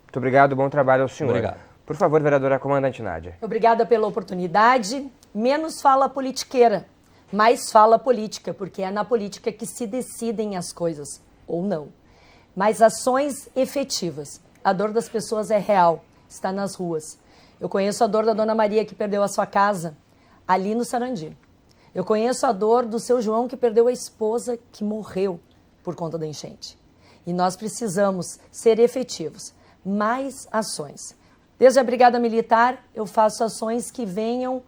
Muito obrigado, bom trabalho ao senhor. Obrigado. Por favor, vereadora comandante Nádia. Obrigada pela oportunidade. Menos fala politiqueira, mais fala política, porque é na política que se decidem as coisas, ou não. Mas ações efetivas. A dor das pessoas é real, está nas ruas. Eu conheço a dor da Dona Maria, que perdeu a sua casa ali no Sarandi. Eu conheço a dor do seu João, que perdeu a esposa, que morreu por conta da enchente. E nós precisamos ser efetivos. Mais ações. Desde a Brigada Militar, eu faço ações que venham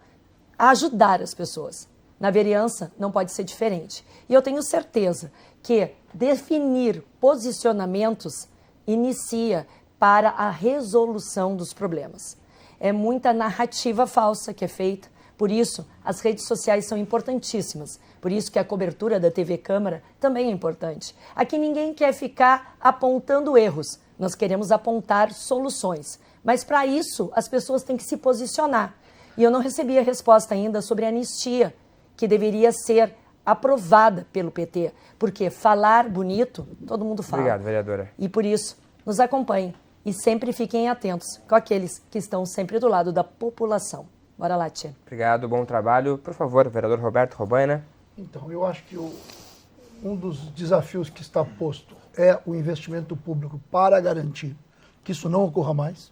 a ajudar as pessoas. Na vereança não pode ser diferente. E eu tenho certeza que definir posicionamentos inicia para a resolução dos problemas. É muita narrativa falsa que é feita, por isso as redes sociais são importantíssimas, por isso que a cobertura da TV Câmara também é importante. Aqui ninguém quer ficar apontando erros, nós queremos apontar soluções, mas para isso as pessoas têm que se posicionar. E eu não recebi a resposta ainda sobre a anistia, que deveria ser aprovada pelo PT, porque falar bonito, todo mundo fala. Obrigado, vereadora. E por isso, nos acompanhem e sempre fiquem atentos com aqueles que estão sempre do lado da população. Bora lá, tia. Obrigado, bom trabalho. Por favor, vereador Roberto Robaina. Então, eu acho que um dos desafios que está posto é o investimento público para garantir que isso não ocorra mais.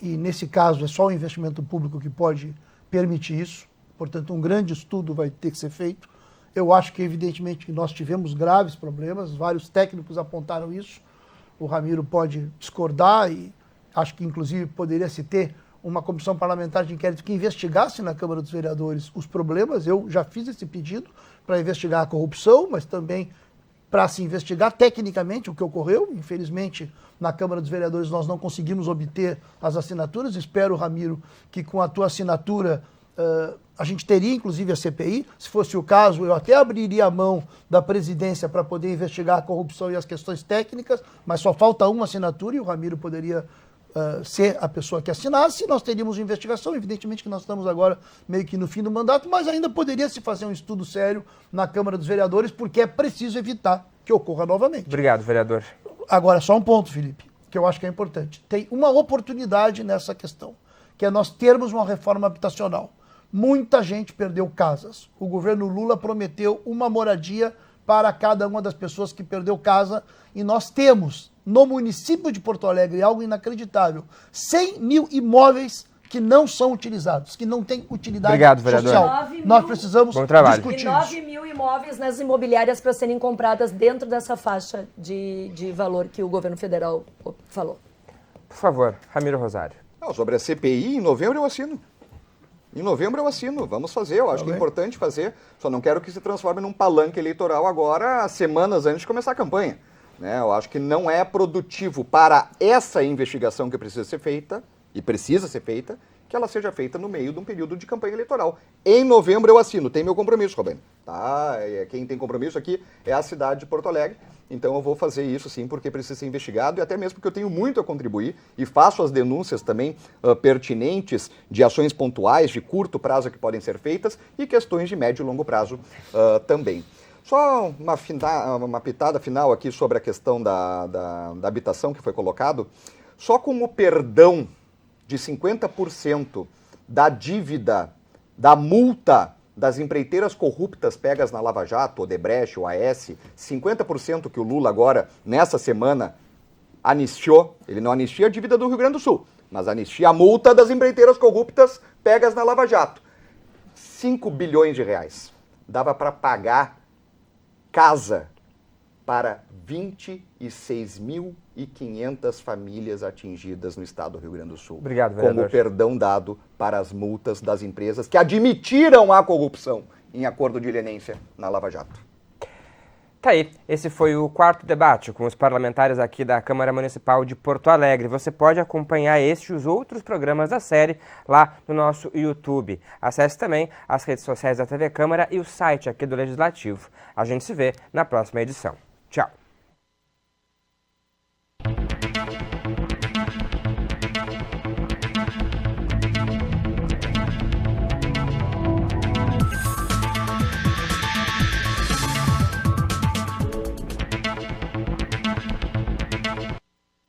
E, nesse caso, é só o investimento público que pode permitir isso. Portanto, um grande estudo vai ter que ser feito. Eu acho que, evidentemente, nós tivemos graves problemas, vários técnicos apontaram isso. O Ramiro pode discordar e acho que, inclusive, poderia se ter uma comissão parlamentar de inquérito que investigasse na Câmara dos Vereadores os problemas. Eu já fiz esse pedido para investigar a corrupção, mas também para se investigar tecnicamente o que ocorreu. Infelizmente, na Câmara dos Vereadores nós não conseguimos obter as assinaturas. Espero, Ramiro, que com a tua assinatura a gente teria, inclusive, a CPI. Se fosse o caso, eu até abriria a mão da presidência para poder investigar a corrupção e as questões técnicas, mas só falta uma assinatura e o Ramiro poderia ser a pessoa que assinasse. Nós teríamos investigação. Evidentemente que nós estamos agora meio que no fim do mandato, mas ainda poderia se fazer um estudo sério na Câmara dos Vereadores, porque é preciso evitar que ocorra novamente. Obrigado, vereador. Agora, só um ponto, Felipe, que eu acho que é importante. Tem uma oportunidade nessa questão, que é nós termos uma reforma habitacional. Muita gente perdeu casas. O governo Lula prometeu uma moradia para cada uma das pessoas que perdeu casa. E nós temos, no município de Porto Alegre, algo inacreditável, 100 mil imóveis que não são utilizados, que não têm utilidade social. Nós precisamos discutir isso. 9 mil imóveis nas imobiliárias para serem compradas dentro dessa faixa de valor que o governo federal falou. Por favor, Ramiro Rosário. Não, sobre a CPI, em novembro eu assino. Em novembro eu assino, vamos fazer, eu acho que é importante fazer, só não quero que se transforme num palanque eleitoral agora, semanas antes de começar a campanha. Né? Eu acho que não é produtivo para essa investigação que precisa ser feita, e precisa ser feita, que ela seja feita no meio de um período de campanha eleitoral. Em novembro eu assino, tem meu compromisso, Roberto. Tá? Quem tem compromisso aqui é a cidade de Porto Alegre, então eu vou fazer isso sim, porque precisa ser investigado e até mesmo porque eu tenho muito a contribuir e faço as denúncias também pertinentes de ações pontuais, de curto prazo que podem ser feitas e questões de médio e longo prazo também. Só uma pitada final aqui sobre a questão da habitação que foi colocado. Só com o perdão de 50% da dívida, da multa das empreiteiras corruptas pegas na Lava Jato, Odebrecht, OAS, 50% que o Lula agora, nessa semana, anistiou, ele não anistia a dívida do Rio Grande do Sul, mas anistia a multa das empreiteiras corruptas pegas na Lava Jato. 5 bilhões de reais. Dava para pagar casa para 26.500 famílias atingidas no estado do Rio Grande do Sul. Obrigado, vereador. Como perdão dado para as multas das empresas que admitiram a corrupção em acordo de leniência na Lava Jato. Tá aí, esse foi o quarto debate com os parlamentares aqui da Câmara Municipal de Porto Alegre. Você pode acompanhar este e os outros programas da série lá no nosso YouTube. Acesse também as redes sociais da TV Câmara e o site aqui do Legislativo. A gente se vê na próxima edição. Tchau!